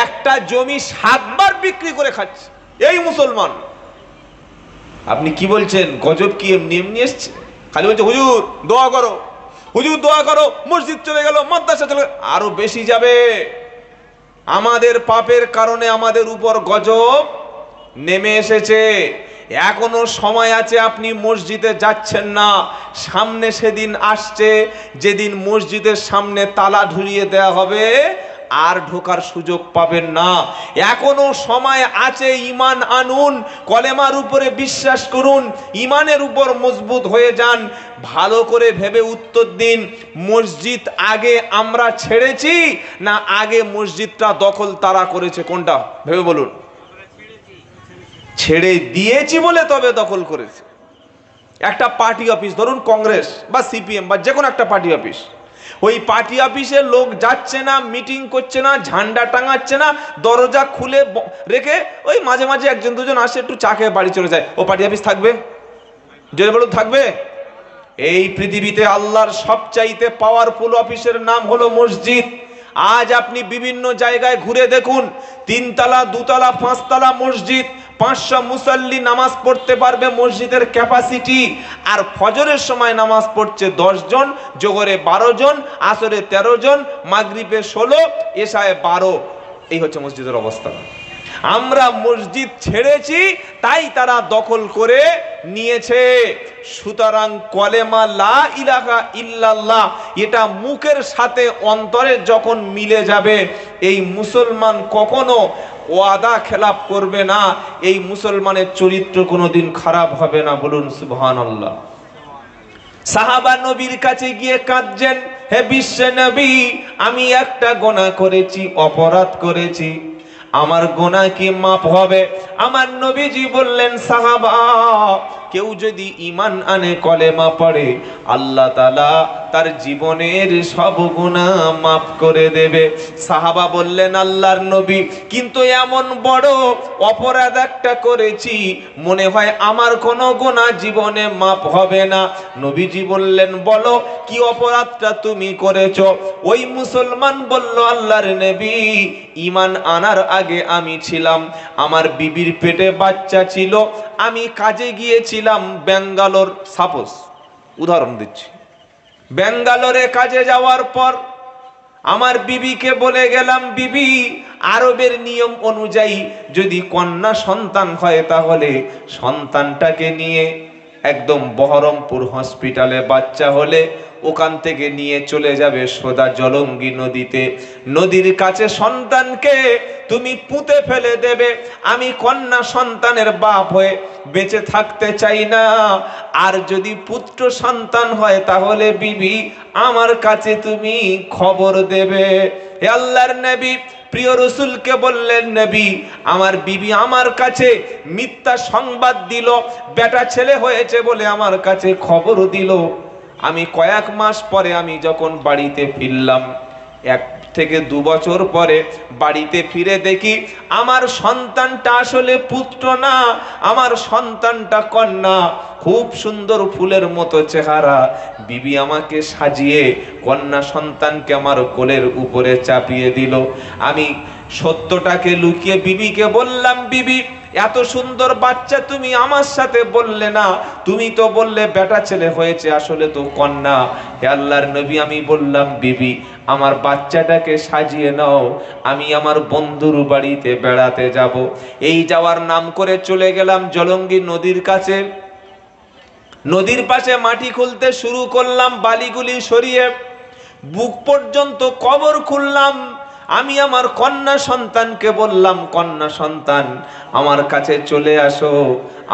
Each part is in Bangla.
একটা জমি 7 বার বিক্রি করে খাচ্ছে এই মুসলমান। আপনি কি বলছেন? গজব কি এমনি এমনি এসছে? খালি বলছে হুজুর দোয়া করো, হুজুর দোয়া করো, মসজিদ চলে গেল, মাদ্রাসা চলে গেল, আরো বেশি যাবে। আমাদের পাপের কারণে আমাদের উপর গজব নেমে এসেছে। এখনো সময় আছে, আপনি মসজিদে যাচ্ছেন না, সামনে সেদিন আসছে যেদিন মসজিদের সামনে তালা ঝুলিয়ে দেওয়া হবে, আর ঢোকার সুযোগ পাবেন না। এখনো সময় আছে, ঈমান আনুন, কলেমার উপরে বিশ্বাস করুন, ঈমানের উপর মজবুত হয়ে যান। ভালো করে ভেবে উত্তর দিন, মসজিদ আগে আমরা ছেড়েছি না আগে মসজিদটা দখল তারা করেছে? কোনটা ভেবে বলুন। ছেড়ে দিয়েছি বলে তবে দখল করেছে। একটা পার্টি অফিস, ধরুন কংগ্রেস বা সিপিএম বা যে কোনো একটা পার্টি অফিস, ওই পার্টি অফিসে লোক যাচ্ছে না, মিটিং করছে না, ঝান্ডা টাঙাচ্ছে না, দরজা খুলে রেখে ওই মাঝে মাঝে একজন দুজন আসে, একটু চা খেয়ে বাড়ি চলে যায়, ও পার্টি অফিস থাকবে? জোরে বলুন, থাকবে? এই পৃথিবীতে আল্লাহর সবচাইতে পাওয়ারফুল অফিসের নাম হলো মসজিদ। আজ আপনি বিভিন্ন জায়গায় ঘুরে দেখুন, 3 তলা 2 তলা 5 তলা মসজিদ, 500 মুসল্লি নামাজ পড়তে পারবে মসজিদের ক্যাপাসিটি, আর ফজরের সময় নামাজ পড়ছে 10 জন, জোহরে 12 জন, আসরে 13 জন, মাগরিবে 16, এশায়ে 12। এই হচ্ছে মসজিদের অবস্থা। আমরা মসজিদ ছেড়েছি তাই তারা দখল করে নিয়েছে। সুতরাং কলেমা লা ইলাহা ইল্লাল্লাহ এটা মুখের সাথে অন্তরে যখন মিলে যাবে, এই মুসলমান কখনো ওয়াদা খেলাপ করবে না, এই মুসলমানের চরিত্র কোনোদিন খারাপ হবে না। বলুন সুবহানাল্লাহ। সাহাবা নবীর কাছে গিয়ে কাঁদছেন, হে বিশ্ব নবী, আমি একটা গুনাহ করেছি, অপরাধ করেছি, আমার গুনাহ কি মাফ হবে? আমার নবীজি বললেন, সাহাবা, কেউ যদি ঈমান আনে, কলেমা পড়ে, আল্লাহ তাআলা তার জীবনের সব গুনাহ মাফ করে দেবে। সাহাবা বললেন, আল্লাহর নবী, কিন্তু এমন বড় অপরাধ একটা করেছি, মনে হয় আমার কোনো গুনাহ জীবনে মাফ হবে না। নবীজি বললেন, বলো কি অপরাধটা তুমি করেছো? ওই মুসলমান বলল, আল্লাহর নবী, ঈমান আনার আগে আমি ছিলাম, আমার বিবির পেটে বাচ্চা ছিল, আমি কাজে গিয়েছিলাম ব্যাঙ্গালোর, সাপোজ উদাহরণ দিচ্ছি, ব্যাঙ্গালোরে কাজে যাওয়ার পর আমার বিবিকে বলে গেলাম, বিবি, আরবের নিয়ম অনুযায়ী যদি কন্যা সন্তান হয় তাহলে সন্তানটাকে নিয়ে একদম বহরমপুর হসপিটালে, বাচ্চা হলে ওখান থেকে নিয়ে চলে যাবে সোজা জলঙ্গি নদীতে, নদীর কাছে সন্তানকে তুমি পুঁতে ফেলে দেবে। আমি কন্যা সন্তানের বাপ হয়ে বেঁচে থাকতে চাই না, আর যদি পুত্র সন্তান হয় তাহলে বিবি আমার কাছে তুমি খবর দেবে। হে আল্লাহর নবী প্রিয় রাসূলকে বললেন, নবী, আমার বিবি আমার কাছে মিথ্যা সংবাদ দিল, বেটা ছেলে হয়েছে বলে আমার কাছে খবর দিল। আমি কয়েক মাস পরে আমি যখন বাড়িতে ফিরলাম, 1 থেকে 2 বছর পরে বাড়িতে ফিরে দেখি আমার সন্তানটা আসলে পুত্র না, আমার সন্তানটা কন্যা। খুব সুন্দর ফুলের মতো চেহারা। বিবি আমাকে সাজিয়ে কন্যা সন্তানকে আমার কোলের উপরে চাপিয়ে দিল। আমি সত্যটাকে লুকিয়ে বিবিকে বললাম, বিবি, এত সুন্দর বাচ্চা তুমি আমার সাথে বললে না, তুমি তো বললে বেটা ছেলে হয়েছে, আসলে তো কন্যা। হে আল্লাহর নবী, আমি বললাম, বিবি, আমার বাচ্চাটাকে সাজিয়ে নাও, আমি আমার বন্ধুর বাড়িতে বেড়াতে যাব। এই যাওয়ার নাম করে চলে গেলাম জলঙ্গি নদীর কাছে। নদীর পাশে মাটি খুলতে শুরু করলাম, বালিগুলি সরিয়ে বুক পর্যন্ত কবর খুললাম। আমি আমার কন্যা সন্তানকে বললাম, কন্যা সন্তান, আমার কাছে চলে আসো,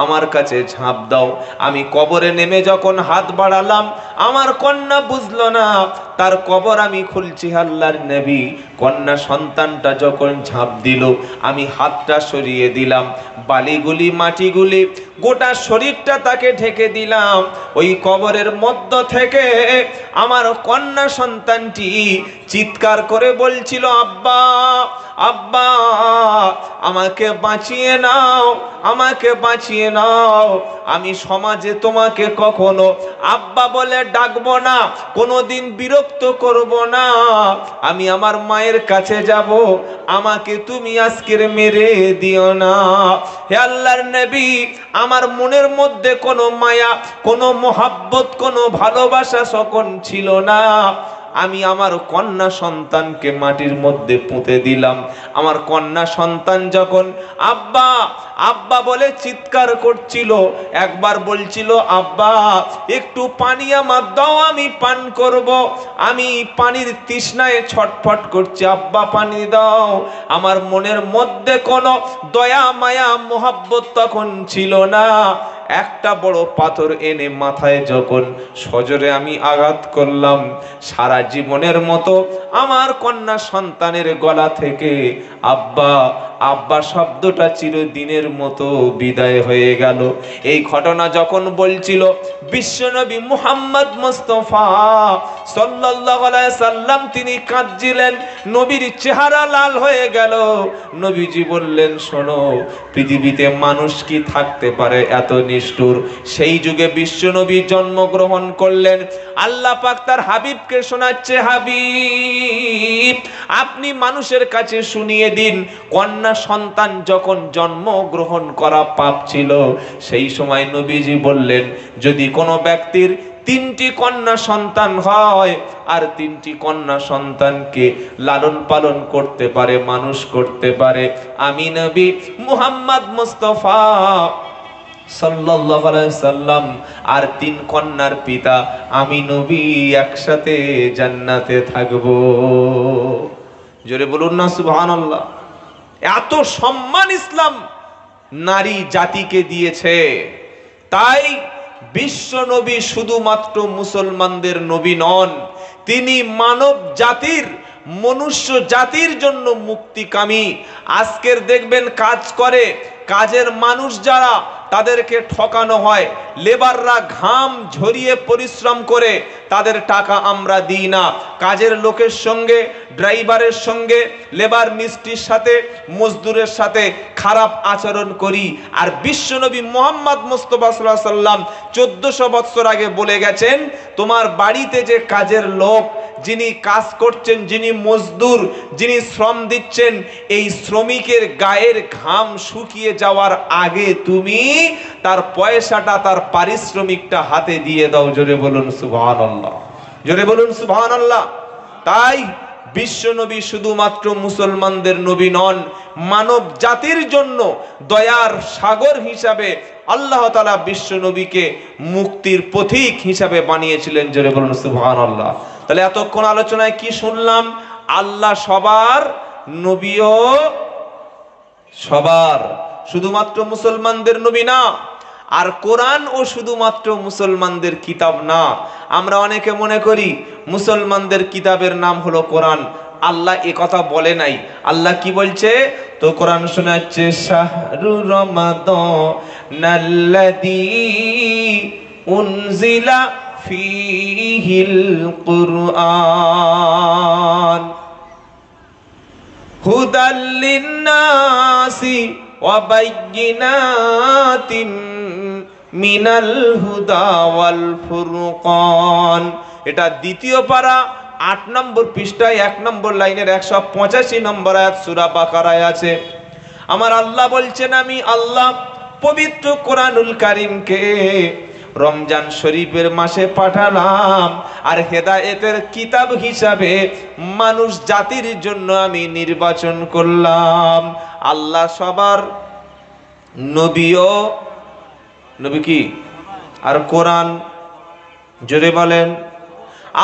আমার কাছে ঝাঁপ দাও। আমি কবরে নেমে যখন হাত বাড়ালাম, আমার কন্যা বুঝলো না, তার কবর আমি খুলছি। আল্লাহর নবী, কন্যা সন্তানটা যখন ঝাঁপ দিল, আমি হাতটা সরিয়ে দিলাম, বালিগুলি মাটিগুলি গোটা শরীরটা তাকে ঢেকে দিলাম। ওই কবরের মধ্য থেকে আমার কন্যা সন্তানটি চিৎকার করে বলছিল, আব্বা, আব্বা আমাকে বাঁচিয়ে নাও, আমাকে বাঁচিয়ে নাও, আমি সমাজে তোমাকে কখনো আব্বা বলে ডাকবো না, কোনোদিন বিরক্ত করব না, আমি আমার মায়ের কাছে যাব, আমাকে তুমি আজকের মেরে দিও না। হে আল্লাহর নবী, আমার মনের মধ্যে কোনো মায়া, কোনো মোহাব্বত, কোনো ভালোবাসা তখন ছিল না। আমি আমার কন্যা সন্তানকে মাটির মধ্যে পুঁতে দিলাম। আমার কন্যা সন্তান যখন আব্বা আব্বা বলে চিৎকার করছিল, একবার বলছিল আব্বা একটু পানি আমার দাও, আমি পান করব, আমি পানির তৃষ্ণায় ছটফট করছি, আব্বা পানি দাও। আমার মনের মধ্যে কোনো দয়া মায়া মোহাব্বত তখন ছিল না। একটা বড় পাথর এনে মাথায় যখন সজোরে আমি আঘাত করলাম, সারা জীবনের মতো আমার কন্যা সন্তানের গলা থেকে আব্বা আব্বা শব্দটা চিরদিনের মতো বিদায় হয়ে গেল। এই ঘটনা যখন বলছিল বিশ্বনবী মুহাম্মদ মুস্তাফা সাল্লাল্লাহু আলাইহি সাল্লাম, তিনি কাঁদছিলেন, নবীর চেহারা লাল হয়ে গেল। নবীজি বললেন, শোনো, পৃথিবীতে মানুষ কি থাকতে পারে এত নিষ্ঠুর? সেই যুগে বিশ্বনবী জন্মগ্রহণ করলেন। আল্লাহ পাক তার হাবিবকে শোনাচ্ছে, হাবিব আপনি মানুষের কাছে শুনিয়ে দিন, কন্যা সন্তান যখন জন্মগ্রহণ করা পাপ ছিল, সেই সময় নবীজি বললেন, যদি কোনো ব্যক্তির 3টি কন্যা সন্তান হয় আর 3টি কন্যা সন্তানকে লালন পালন করতে পারে, মানুষ করতে পারে, আমি নবী মুহাম্মদ মুস্তাফা সাল্লাল্লাহু আলাইহি সাল্লাম আর 3 কন্যার পিতা আমি নবী একসাথে জান্নাতে থাকবো। জোরে বলুন না সুবহানাল্লাহ। এত সম্মান ইসলাম নারী জাতিকে দিয়েছে। তাই বিশ্ব নবী শুধুমাত্র মুসলমানদের নবী নন, তিনি মানব জাতির, মনুষ্য জাতির জন্য মুক্তিকামী। আজকের দেখবেন কাজ করে, কাজের মানুষ যারা, তাদেরকে ঠকানো হয়, লেবাররা ঘাম ঝরিয়ে পরিশ্রম করে, তাদের টাকা আমরা দিই না। কাজের লোকের সঙ্গে, ড্রাইভারের সঙ্গে, লেবার মিস্ত্রির সাথে, মজদুরের সাথে খারাপ আচরণ করি। আর বিশ্বনবী মুহাম্মদ মুস্তাফা সাল্লাল্লাহু আলাইহি সাল্লাম 1400 বছর আগে বলে গেছেন, তোমার বাড়িতে যে কাজের লোক, যিনি কাজ করছেন, যিনি মজদুর, যিনি শ্রম দিচ্ছেন, এই শ্রমিকের গায়ের ঘাম শুকিয়ে যাওয়ার আগে তুমি তার পয়সাটা, তার পারিশ্রমিকটা হাতে দিয়ে দাও। জোরে বলুন সুবহানাল্লাহ, জোরে বলুন সুবহানাল্লাহ। তাই বিশ্বনবী শুধুমাত্র মুসলমানদের নবী নন, মানব জাতির জন্য দয়ার সাগর হিসাবে আল্লাহ তাআলা বিশ্বনবীকে মুক্তির পথিক হিসাবে বানিয়েছিলেন। জোরে বলুন সুবহানাল্লাহ। তাহলে এতক্ষণ আলোচনায় কি শুনলাম? আল্লাহ সবার, নবীও সবার, শুধুমাত্র মুসলমানদের নবী না। আর কোরআন ও শুধুমাত্র মুসলমানদের কিতাব না। আমরা অনেকে মনে করি মুসলমানদের কিতাবের নাম হলো কোরআন। আল্লাহ এ কথা বলে নাই। আল্লাহ কি বলছে? তো কোরআন শোনাচ্ছে, শাহরু রমাদানাল্লাযী উনজিলা ফীহিল কুরআন হুদাল লিন্নাসি ওয়া বাইয়িনাতিম মিনাল হুদা ওয়াল ফুরকান। এটা দ্বিতীয় পারা 8 নম্বর পৃষ্ঠায় 1 নম্বর লাইনের 185 নম্বর আয়াত সূরা বাকারায় আছে। আমার আল্লাহ বলছেন, আমি আল্লাহ পবিত্র কোরআনুল কারীমকে রমজান শরীফের মাসে পাঠালাম আর হেদায়েতের কিতাব হিসাবে মানুষ জাতির জন্য আমি নির্বাচন করলাম। আল্লাহ সবার, নবীও, নবী কি আর কোরআন, জোরে বলেন,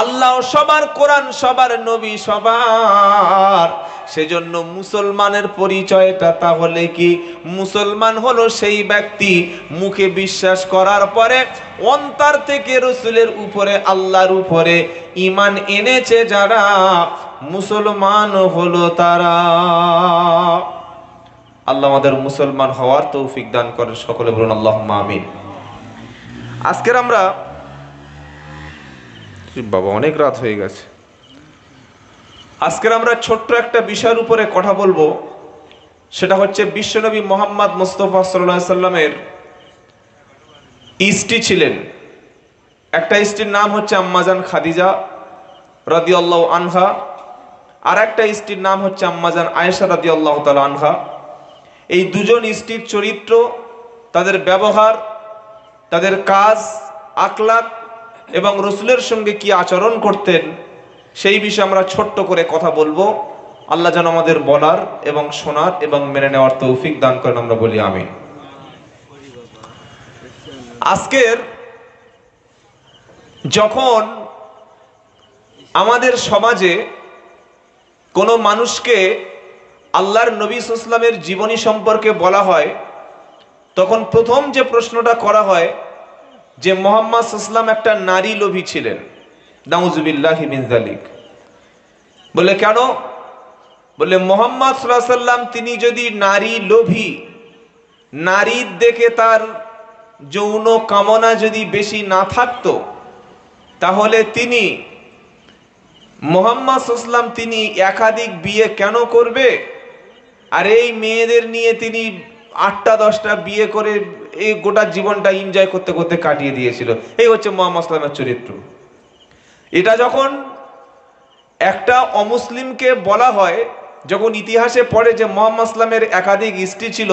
আল্লাহ সবার, কোরআন সবার, নবী সবার। সেজন্য মুসলমানের পরিচয়টা তাহলে কি? মুসলমান হলো সেই ব্যক্তি মুখে বিশ্বাস করার পরে অন্তর থেকে রাসূলের উপরে, আল্লাহর উপরে ঈমান এনেছে যারা, মুসলমান হলো তারা। আল্লাহ আমাদের মুসলমান হওয়ার তৌফিক দান করেন। সকলে বলুন আল্লাহুম্মা আমিন। আজকের আমরা, বাবা অনেক রাত হয়ে গেছে, আজকের আমরা ছোট্ট একটা বিষয়ের উপরে কথা বলবো, সেটা হচ্ছে বিশ্বনবী মোহাম্মদ মুস্তাফা সাল্লাল্লাহু আলাইহি সাল্লামের স্ত্রী ছিলেন। একটা স্ত্রীর নাম হচ্ছে আম্মাজান খাদিজা রাদিয়াল্লাহু আনহা, আর একটা স্ত্রীর নাম হচ্ছে আম্মাজান আয়েশা রাদিয়াল্লাহু তাআলা আনহা। এই দুজন স্ত্রীর চরিত্র, তাদের ব্যবহার, তাদের কাজ, আখলাক এবং রাসূলের সঙ্গে কি আচরণ করতেন, সেই বিষয়ে আমরা ছোট্ট করে কথা বলবো। আল্লাহ যেন আমাদের বলার এবং শোনার এবং মেনে নেওয়ার তৌফিক দান করেন, আমরা বলি আমিন। আজকের যখন আমাদের সমাজে কোনো মানুষকে আল্লাহর নবী সাল্লাল্লাহু আলাইহি ওয়াসাল্লামের জীবনী সম্পর্কে বলা হয়, তখন প্রথম যে প্রশ্নটা করা হয় যে মুহাম্মদ সাল্লাল্লাহু আলাইহি ওয়াসাল্লাম একটা নারী লোভী ছিলেন। নাউযুবিল্লাহি মিন যালিক। বলে কেন? বলে মুহাম্মদ সাল্লাল্লাহু আলাইহি ওয়াসাল্লাম তিনি যদি নারী লোভী, নারীর দেখে তার যৌন কামনা যদি বেশি না থাকতো, তাহলে তিনি মুহাম্মদ সাল্লাল্লাহু আলাইহি ওয়াসাল্লাম তিনি একাধিক বিয়ে কেন করবে? আর এই মেয়েদের নিয়ে তিনি 8টা 10টা বিয়ে করে এই গোটা জীবনটা এনজয় করতে করতে কাটিয়ে দিয়েছিল। এই হচ্ছে মুহাম্মদ সাল্লাল্লাহু আলাইহি ওয়াসাল্লামের চরিত্র। এটা যখন একটা অমুসলিমকে বলা হয়, যখন ইতিহাসে পড়ে যে মুহাম্মদ সাল্লাল্লাহু আলাইহি ওয়াসাল্লামের একাধিক স্ত্রী ছিল,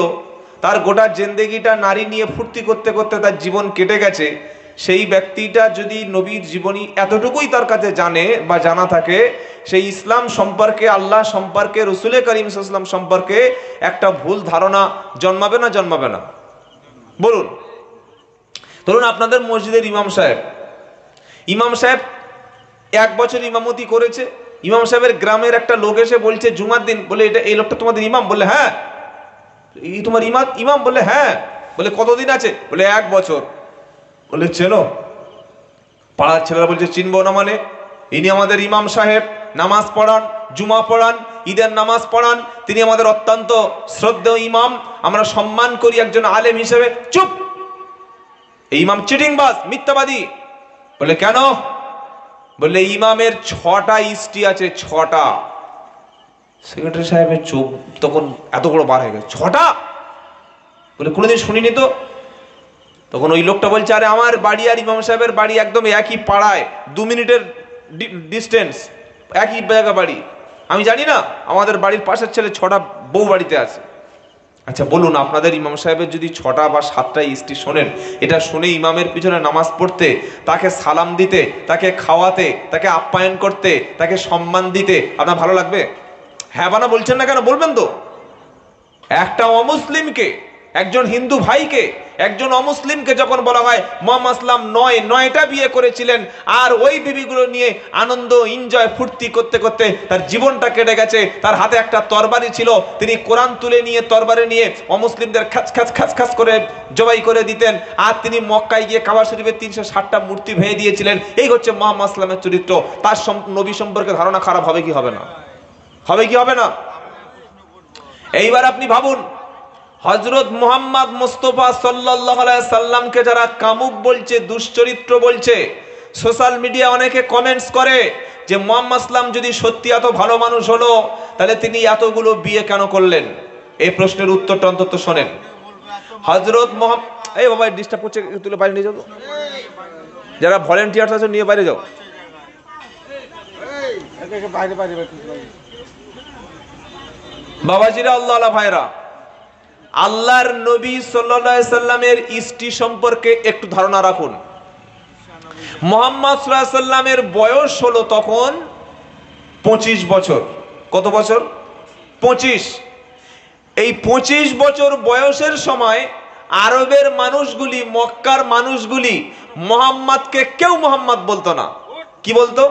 তার গোটা জিন্দেগিটা নারী নিয়ে ফুর্তি করতে করতে তার জীবন কেটে গেছে, সেই ব্যক্তিটা যদি নবীর জীবনী এতটুকুই তার কাছে জানে বা জানা থাকে, সেই ইসলাম সম্পর্কে, আল্লাহ সম্পর্কে, রাসূল করিম সাল্লাল্লাহু আলাইহি ওয়াসাল্লাম সম্পর্কে একটা ভুল ধারণা জন্মাবে না জন্মাবে না? বলুন। ধরুন আপনাদের মসজিদের ইমাম সাহেব 1 বছর ইমামতি করেছে। ইমাম সাহেবের গ্রামের একটা লোক এসে বলছে জুমার দিন, বলে এটা এই লোকটা তোমাদের ইমাম? বলে হ্যাঁ। এই তোমার ইমাম? বলে হ্যাঁ। বলে কতদিন আছে? বলে 1 বছর। বলে চেনো? পাড়ার ছেলেরা বলছে চিনবো না মানে? ইনি আমাদের ইমাম সাহেব, নামাজ পড়ান, জুমা পড়ান, ঈদের নামাজ পড়ান, তিনি আমাদের অত্যন্ত শ্রদ্ধেয় ইমাম, আমরা সম্মান করি একজন আলেম হিসেবে। চুপ! এই ইমাম চিটিংবাজ, মিথ্যাবাদী। বলে কেন? বলে ইমামের 6টা স্ত্রী আছে, 6টা। সেক্রেটারি সাহেবের চোখ তখন এত বড় বার হয়ে গেছে, 6টা? বলে কোনোদিন শুনিনি তো। তখন ওই লোকটা বলছে, আরে আমার বাড়ি আর ইমাম সাহেবের বাড়ি একদম একই পাড়ায়, 2 মিনিটের ডিস্টেন্স, একই জায়গা বাড়ি। আমি জানি না? আমাদের বাড়ির পাশের ছেলে 6টা বউ বাড়িতে আছে। আচ্ছা বলুন, আপনাদের ইমাম সাহেবের যদি 6টা বা 7টা স্ত্রী শোনেন, এটা শুনে ইমামের পিছনে নামাজ পড়তে, তাকে সালাম দিতে, তাকে খাওয়াতে, তাকে আপ্যায়ন করতে, তাকে সম্মান দিতে আপনার ভালো লাগবে? হ্যাঁ বানা বলছেন না কেন? বলবেন তো। একটা অমুসলিমকে, একজন হিন্দু ভাইকে, একজন অমুসলিমকে যখন বলা হয় মুহাম্মদ সাল্লাল্লাহু আলাইহি ওয়াসাল্লাম 9টা বিয়ে করেছিলেন, আর ওই বিবিগুলো নিয়ে আনন্দ, এনজয়, ফুর্তি করতে করতে তার জীবনটা কেটে গেছে, তার হাতে একটা তরবারি ছিল, তিনি কোরআন তুলে নিয়ে তরবারি নিয়ে অমুসলিমদের খাচ করে জবাই করে দিতেন, আর তিনি মক্কায় গিয়ে কাবা শরীফের 360টা মূর্তি ভেঙে দিয়েছিলেন। এই হচ্ছে মুহাম্মদ সাল্লাল্লাহু আলাইহি ওয়াসাল্লামের চরিত্র। তার নবী সম্পর্কে ধারণা খারাপ হবে কি হবে না? হবে কি হবে না? এইবার আপনি ভাবুন, হযরত মুহাম্মদ মুস্তাফা সাল্লাল্লাহু আলাইহি সাল্লামকে যারা কামুক বলছে, দুশ্চরিত্র বলছে, সোশ্যাল মিডিয়া অনেকে কমেন্টস করে যে মুহাম্মদ সাল্লাম যদি সত্যি এত ভালো মানুষ হলো, তাহলে তিনি এতগুলো বিয়ে কেন করলেন? এই প্রশ্নের উত্তরটা অন্তত শোনেন। হযরত মুহাম্মদ, এই বাবা ডিস্টার্ব করছে, তুলে বাইরে নিয়ে যাও। যারা ভলেন্টিয়ার্স আছে নিয়ে বাইরে যাও। বাবাজিরা, আল্লাহ ভাইরা, আল্লাহর নবী সাল্লাল্লাহু আলাইহি সাল্লামের স্ত্রী সম্পর্কে একটু ধারণা রাখুন। মুহাম্মদ সাল্লাল্লাহু আলাইহি সাল্লামের বয়স হলো তখন 25 বছর। কত বছর? 25। এই 25 বছর বয়সের সময় আরবের মানুষগুলি, মক্কার মানুষগুলি মুহাম্মদকে কেউ মুহাম্মদ বলতো না। কি বলতো?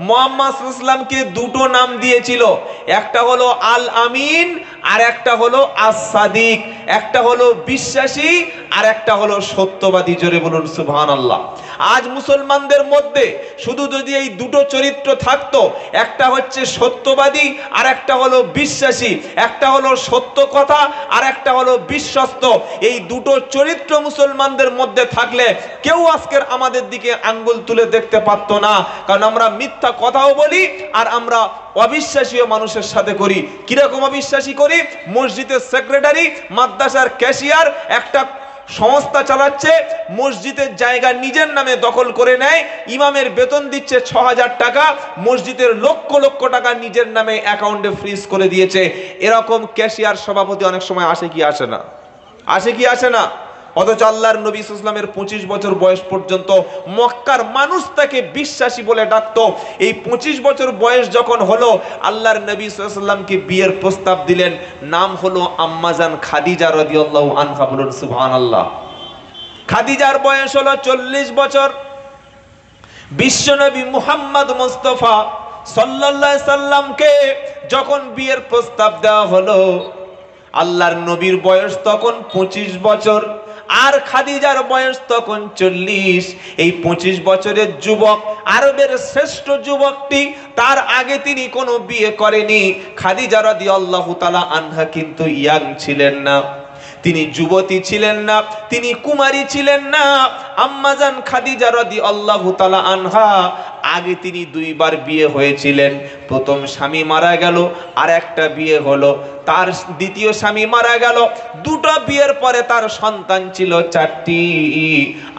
মুহাম্মদ সাল্লাল্লাহু আলাইহি সাল্লামকে 2টো নাম দিয়েছিল, একটা হলো আল আমিন আর একটা হলো আস সাদিক। একটা হলো বিশ্বাসী আর একটা হলো সত্যবাদী। জোরে বলুন সুবহানাল্লাহ। আজ মুসলমানদের মধ্যে শুধু যদি এই দুটো চরিত্র থাকতো, একটা হচ্ছে সত্যবাদী আর একটা হলো বিশ্বাসী, একটা হলো সত্য কথা আর একটা হলো বিশ্বস্ত, এই দুটো চরিত্র মুসলমানদের মধ্যে থাকলে কেউ আজকের আমাদের দিকে আঙ্গুল তুলে দেখতে পারতো না। কারণ আমরা মিথ্যা কথাও বলি আর আমরা অবিশ্বাসীও মানুষের সাথে করি। কিরকম অবিশ্বাসী করি? মসজিদের সেক্রেটারি, মাদ্রাসার ক্যাশিয়ার একটা সংস্থা চালাচ্ছে, মসজিদের জায়গা নিজের নামে দখল করে নেয়, ইমামের বেতন দিচ্ছে ৬০০০ টাকা, মসজিদের লক্ষ লক্ষ টাকা নিজের নামে অ্যাকাউন্টে ফ্রিজ করে দিয়েছে। এরকম ক্যাশিয়ার সভাপতি অনেক সময় আসে কি আসে না? আসে কি আসে না? অথচ আল্লাহর নবী সাল্লাল্লাহু আলাইহি ওয়াসাল্লামের 25 বছর বয়স পর্যন্ত মক্কার মানুষ তাকে বিশ্বাসী বলে ডাকতো। এই 25 বছর বয়স যখন হলো, আল্লাহর নবী সাল্লাল্লাহু আলাইহি ওয়াসাল্লামকে বিয়ের প্রস্তাব দিলেন। নাম হলো আম্মাজান খাদিজা রাদিয়াল্লাহু আনহা। বলুন সুবহানাল্লাহ। খাদিজার বয়স হলো 40 বছর। বিশ্বনবী মুহাম্মদ মুস্তাফা সাল্লাল্লাহু আলাইহি সাল্লামকে যখন বিয়ের প্রস্তাব দেওয়া হলো, আল্লাহর নবীর বয়স তখন 25 বছর আর খাদিজার বয়স তখন 40। এই 25 বছরের যুবক, আরবের শ্রেষ্ঠ যুবকটি, তার আগে তিনি কোনো বিয়ে করেনি। খাদিজা রাদিয়াল্লাহু তাআলা আনহা কিন্তু ইয়াং ছিলেন না, তিনি যুবতী ছিলেন না, তিনি কুমারী ছিলেন না। আম্মাজান খাদিজা রাদিয়াল্লাহু তাআলা আনহা আগে তিনি দুইবার বিয়ে হয়েছিলেন। প্রথম স্বামী মারা গেল, আর একটা বিয়ে হলো, তার দ্বিতীয় স্বামী মারা গেল। দুটো বিয়ের পরে তার সন্তান ছিল 4টি।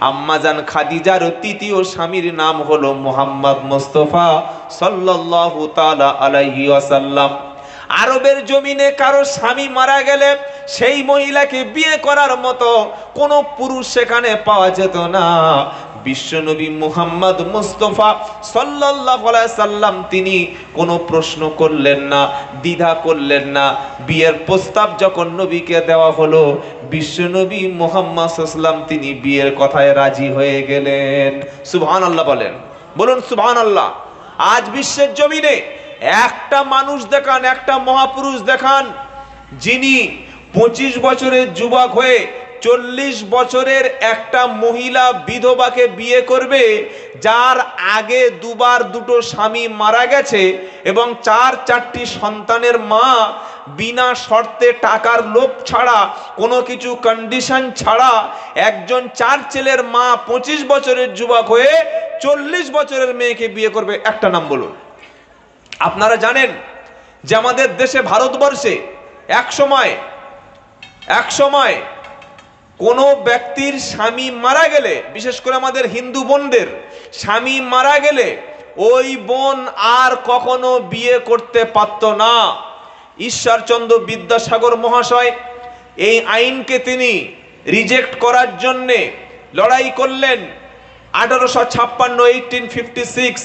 আম্মাজান খাদিজার তৃতীয় স্বামীর নাম হলো মুহাম্মদ মুস্তাফা সাল্লাল্লাহু তাআলা আলাইহি ওয়াসাল্লাম। আরবের জমিনে কারো স্বামী মারা গেলে সেই মহিলাকে বিয়ে করার মতো কোনো পুরুষ সেখানে পাওয়া যেত না। বিশ্বনবী মুহাম্মদ মুস্তাফা সাল্লাল্লাহু আলাইহি সাল্লাম তিনি কোনো প্রশ্ন করলেন না, দ্বিধা করলেন না। বিয়ের প্রস্তাব যখন নবীকে দেওয়া হলো, বিশ্বনবী মুহাম্মদ সাল্লাল্লাহু আলাইহি সাল্লাম তিনি বিয়ের কথায় রাজি হয়ে গেলেন। সুবহানাল্লাহ বলেন, বলুন সুবহানাল্লাহ। আজ বিশ্বের জমিনে একটা মানুষ দেখান, একটা মহাপুরুষ দেখান, যিনি 25 বছরের যুবক হয়ে 40 বছরের একটা মহিলা বিধবাকে বিয়ে করবে, যার আগে দুবার দুটো স্বামী মারা গেছে এবং 4টি সন্তানের মা, বিনা শর্তে টাকার লোভ ছাড়া, কোনো কিছু কন্ডিশন ছাড়া, একজন 4 ছেলের মা 25 বছরের যুবক হয়ে 40 বছরের মেয়েকে বিয়ে করবে। একটা নাম বলুন। আপনারা জানেন যে আমাদের দেশে, ভারতবর্ষে এক সময় কোনো ব্যক্তির স্বামী মারা গেলে, বিশেষ করে আমাদের হিন্দু বোনদের স্বামী মারা গেলে ওই বোন আর কখনো বিয়ে করতে পারত না। ঈশ্বরচন্দ্র বিদ্যাসাগর মহাশয় এই আইনকে তিনি রিজেক্ট করার জন্যে লড়াই করলেন। 1856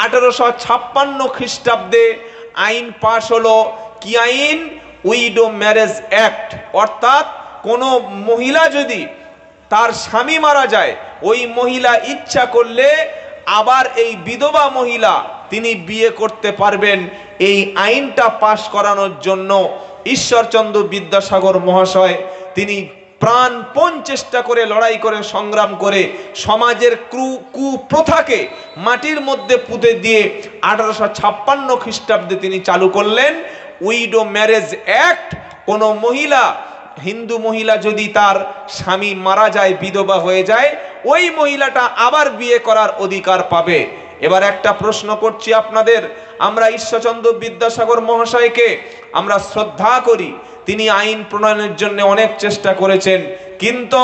1856 খ্রিস্টাব্দে আইন পাশ হলো। কি আইন? Widow marriage act. অর্থাৎ কোনো মহিলা যদি তার স্বামী মারা যায়, ওই মহিলা ইচ্ছা করলে আবার এই বিধবা মহিলা তিনি বিয়ে করতে পারবেন। এই আইনটা পাশ করানোর জন্য ঈশ্বরচন্দ্র বিদ্যাসাগর মহাশয় তিনি প্রাণপণ চেষ্টা করে, লড়াই করে, সংগ্রাম করে সমাজের কুপ্রথাকে মাটির মধ্যে পুঁতে দিয়ে 1856 খ্রিস্টাব্দে তিনি চালু করলেন উইডো ম্যারেজ অ্যাক্ট। কোনো মহিলা, হিন্দু মহিলা যদি তার স্বামী মারা যায়, বিধবা হয়ে যায়, ওই মহিলাটা আবার বিয়ে করার অধিকার পাবে। এবার একটা প্রশ্ন করছি আপনাদের, আমরা ঈশ্বরচন্দ্র বিদ্যাসাগর মহাশয়কে আমরা শ্রদ্ধা করি, তিনি আইন প্রণয়নের জন্য অনেক চেষ্টা করেছেন, কিন্তু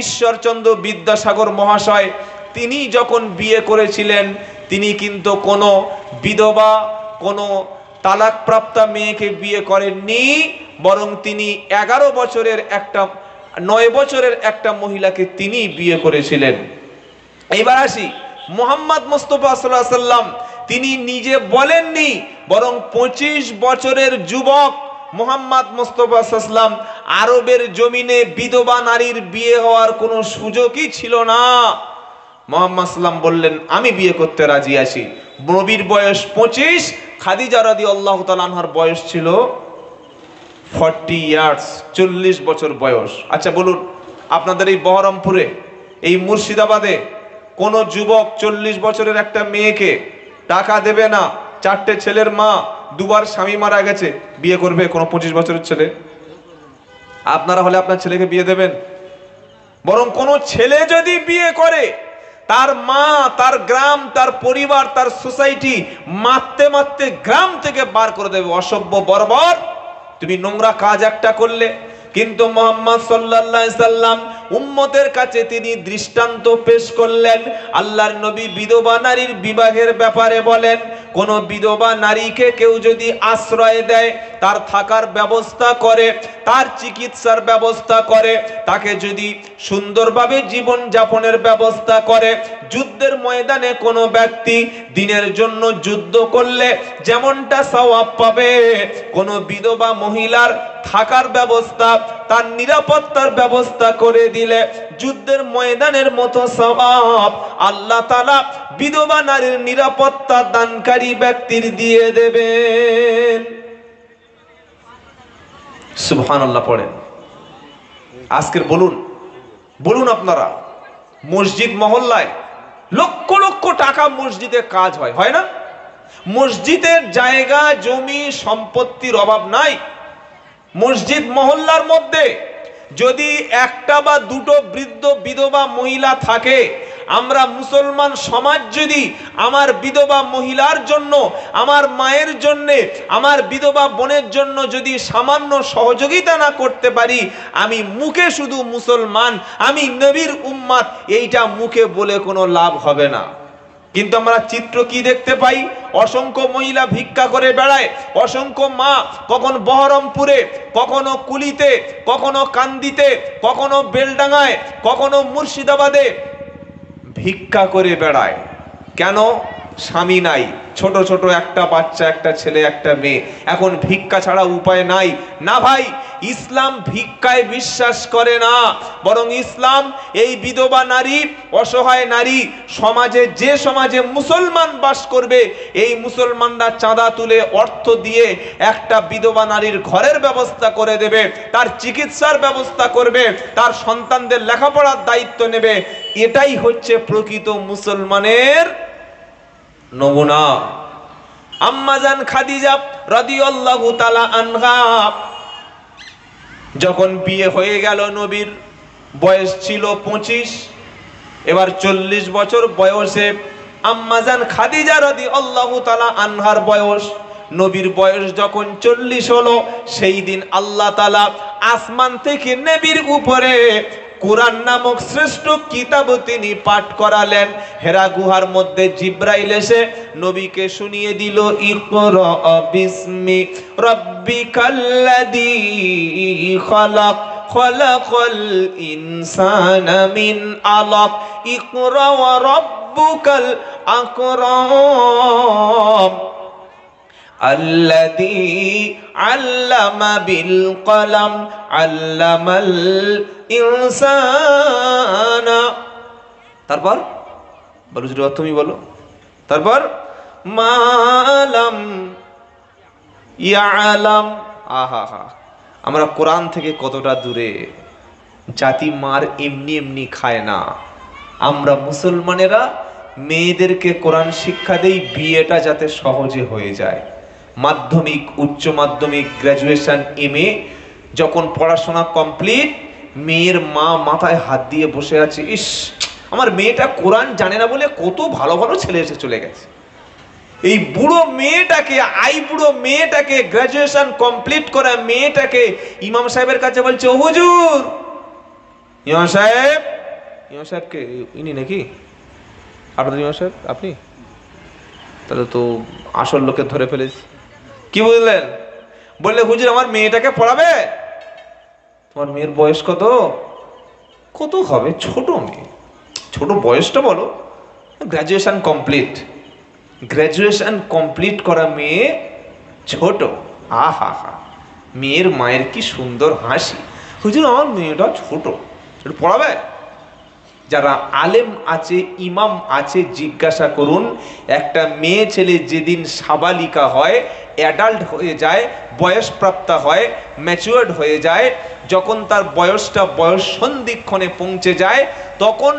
ঈশ্বরচন্দ্র বিদ্যাসাগর মহাশয় তিনি যখন বিয়ে করেছিলেন, তিনি কিন্তু কোনো বিধবা, কোনো তালাকপ্রাপ্তা মেয়েকে বিয়ে করেননি, বরং তিনি 9 বছরের একটা মহিলাকে তিনি বিয়ে করেছিলেন। এইবার আসি, মুহাম্মদ মুস্তাফা সাল্লাল্লাহু আলাইহি সাল্লাম তিনি নিজে বলেননি, বরং 25 বছরের যুবক মুহাম্মদ মুস্তাফা সাল্লাল্লাহু আলাইহি সাল্লাম, আরবের জমিনে বিধবা নারীর বিয়ে হওয়ার কোনো সুযোগই ছিল না। মুহাম্মদ সাল্লাম বললেন, আমি বিয়ে করতে রাজি আছি। নবীর বয়স 25, খাদিজা রাদিয়াল্লাহু তাআলা আনহার বয়স ছিল 40 ইয়ার্স, 40 বছর বয়স। আচ্ছা বলুন, আপনাদের এই বহরমপুরে, এই মুর্শিদাবাদে কোন যুবক 40 বছরের একটা মেয়েকে টাকা দেবে না, 4টে ছেলের মা, 2বার স্বামী মারা গেছে, বিয়ে করবে কোন 25 বছরের ছেলে? আপনারা হলে আপনার ছেলেকে বিয়ে দেবেন? বরং কোন ছেলে যদি বিয়ে করে, তার মা, তার গ্রাম, তার পরিবার, তার সোসাইটি মারতে মারতে গ্রাম থেকে বার করে দেবে। অসভ্য, বর্বর, তুমি নোংরা কাজ একটা করলে। কিন্তু মুহাম্মদ সাল্লাল্লাহু আলাইহি সাল্লাম উম্মতের কাছে তিনি দৃষ্টান্ত পেশ করলেন। আল্লাহর নবী বিধবা নারীর বিবাহের ব্যাপারে বলেন, কোন বিধবা নারীকে কেউ যদি আশ্রয় দেয়, তার থাকার ব্যবস্থা করে, তার চিকিৎসার ব্যবস্থা করে, তাকে যদি সুন্দরভাবে জীবন যাপনের ব্যবস্থা করে, যুদ্ধের ময়দানে কোনো ব্যক্তি দিনের জন্য যুদ্ধ করলে যেমনটা সওয়াব পাবে, কোন বিধবা মহিলার থাকার ব্যবস্থা, তার নিরাপত্তার ব্যবস্থা করে দিলে যুদ্ধের ময়দানের মতো সওয়াব আল্লাহ তাআলা বিধবা নারীর নিরাপত্তা দানকারী ব্যক্তির দিয়ে দেবেন। সুবহানাল্লাহ পড়েন। আজকের বলুন আপনারা, মসজিদ মহল্লায় লক্ষ লক্ষ টাকা মসজিদে কাজ হয় না? মসজিদের জায়গা জমি সম্পত্তির অভাব নাই। মসজিদ মহল্লার মধ্যে যদি একটা বা দুটো বৃদ্ধ বিধবা মহিলা থাকে, আমরা মুসলমান সমাজ যদি আমার বিধবা মহিলার জন্য, আমার মায়ের জন্য, আমার বিধবা বোনের জন্য যদি সামান্য সহযোগিতা না করতে পারি, আমি মুখে শুধু মুসলমান, আমি নবীর উম্মত, এইটা মুখে বলে কোনো লাভ হবে না। কিন্তু আমরা চিত্র কি দেখতে পাই? অসংখ্য মহিলা ভিক্ষা করে বেড়ায়, অসংখ্য মা কখন বহরমপুরে, কখনো কুলিতে, কখনো কান্দিতে, কখনো বেলডাঙ্গায়, কখনো মুর্শিদাবাদে ভিক্ষা করে বেড়ায়। কেন? স্বামী নাই, ছোট ছোট একটা বাচ্চা, একটা ছেলে, একটা মেয়ে। এখন ভিক্ষা ছাড়া উপায় নাই। না ভাই, ইসলাম ভিক্ষায় বিশ্বাস করে না, বরং ইসলাম এই বিধবা নারী, অসহায় নারী, যে সমাজে মুসলমান বাস করবে, এই মুসলমানরা চাঁদা তুলে অর্থ দিয়ে একটা বিধবা নারীর ঘরের ব্যবস্থা করে দেবে, তার চিকিৎসার ব্যবস্থা করবে, তার সন্তানদের লেখাপড়ার দায়িত্ব নেবে। এটাই হচ্ছে প্রকৃত মুসলমানের নমুনা। আম্মা জান খাদিজা রাদিয়াল্লাহু তাআলা আনহা যখন বিয়ে হয়ে গেল, নবীর বয়স ছিল 25, এবার 40 বছর বয়সে আম্মা জান খাদিজা রাদিয়াল্লাহু তাআলা আনহার বয়স। নবীর বয়স যখন 40 হলো, সেই দিন আল্লাহ তাআলা আসমান থেকে নবীর উপরে কুরআন নামক শ্রেষ্ঠ কিতাব তিনি পাঠ করালেন। হেরা গুহার মধ্যে জিব্রাইল এসে নবীকে শুনিয়ে দিল, ইকরা বিসমি রাব্বিকাল্লাযী খালাক খালাকাল ইনসানা মিন আলাক ইকরা ওয়া রাব্বুকাল আকরাম আল্লাযী আল্লামা বিল কলম আল্লামাল ইনসানা। তারপর বলো, তুমি বলো। তারপর মালাম ইয়ালাম। আহা, আমরা কোরআন থেকে কতটা দূরে। জাতি মার এমনি এমনি খায় না। আমরা মুসলমানেরা মেয়েদেরকে কোরআন শিক্ষা দেই, বিয়েটা যাতে সহজে হয়ে যায়। মাধ্যমিক, উচ্চ মাধ্যমিক, গ্র্যাজুয়েশন, MA যখন পড়াশোনা কমপ্লিট, মেয়ের মা মাথায় হাত দিয়ে বসে আছে, ইস আমার মেয়েটা কোরআন জানে না বলে কত ভালো ভালো ছেলে এসে চলে গেছে। এই বুড়ো মেয়েটাকে গ্র্যাজুয়েশন কমপ্লিট করা মেয়েটাকে ইমাম সাহেবের কাছে বলছে, ও হুজুর। ইমাম সাহেবকে ইনি নাকি আপনাদের ইমাম সাহেব? আপনি? তাহলে তো আসল লোকে ধরে ফেলেছি। কি বুঝলেন? বললে, হুজুর আমার মেয়েটাকে পড়াবে। তোমার মেয়ের বয়স কত? কত হবে? ছোট মেয়ে, ছোট বয়সটা বলো। গ্র্যাজুয়েশন কমপ্লিট করা মেয়ে, ছোট। আহা, মেয়ের মায়ের কি সুন্দর হাসি। হুজুর আমার মেয়েটা ছোট, একটু পড়াবে? যারা আলেম আছে, ইমাম আছে, জিজ্ঞাসা করুন, একটা মেয়ে ছেলে যেদিন সাবালিকা হয়, অ্যাডাল্ট হয়ে যায়, বয়সপ্রাপ্ত হয়, ম্যাচিউরড হয়ে যায়, যখন তার বয়সটা বয়স সন্ধিক্ষণে পৌঁছে যায়, তখন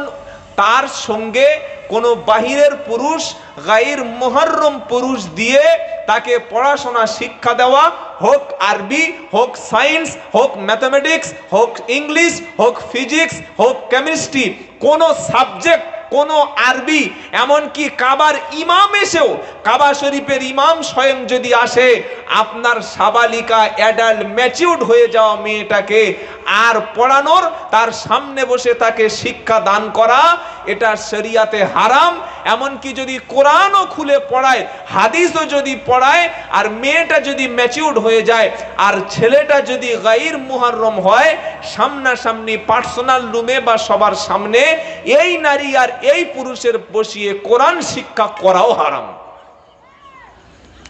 তার সঙ্গে কোনো বাহিরের পুরুষ, গায়র মুহররম পুরুষ দিয়ে তাকে পড়াশোনা শিক্ষা দেওয়া, হোক আরবি, হোক সায়েন্স, হোক ম্যাথমেটিক্স, হোক ইংলিশ, হোক ফিজিক্স, হোক কেমিস্ট্রি, কোনো সাবজেক্ট, কোনো আরবি, এমনকি কাবার ইমাম এসেও, কাবা শরীফের ইমাম স্বয়ং যদি আসে, আপনার সাবালিকা অ্যাডাল্ট ম্যাচিউরড হয়ে যাওয়া মেয়েটাকে আর পড়ানোর, তার সামনে বসে তাকে শিক্ষা দান করা, এটা শরিয়াতে হারাম। এমনকি যদি কোরআনও খুলে পড়ায়, হাদিসও যদি পড়ায়, আর মেয়েটা যদি ম্যাচিউরড হয়ে যায়, আর ছেলেটা যদি গায়র মুহররম হয়, সামনাসামনি পার্সোনাল রুমে বা সবার সামনে এই নারী আর এই পুরুষের বসিয়ে কোরআন শিক্ষা করাও হারাম।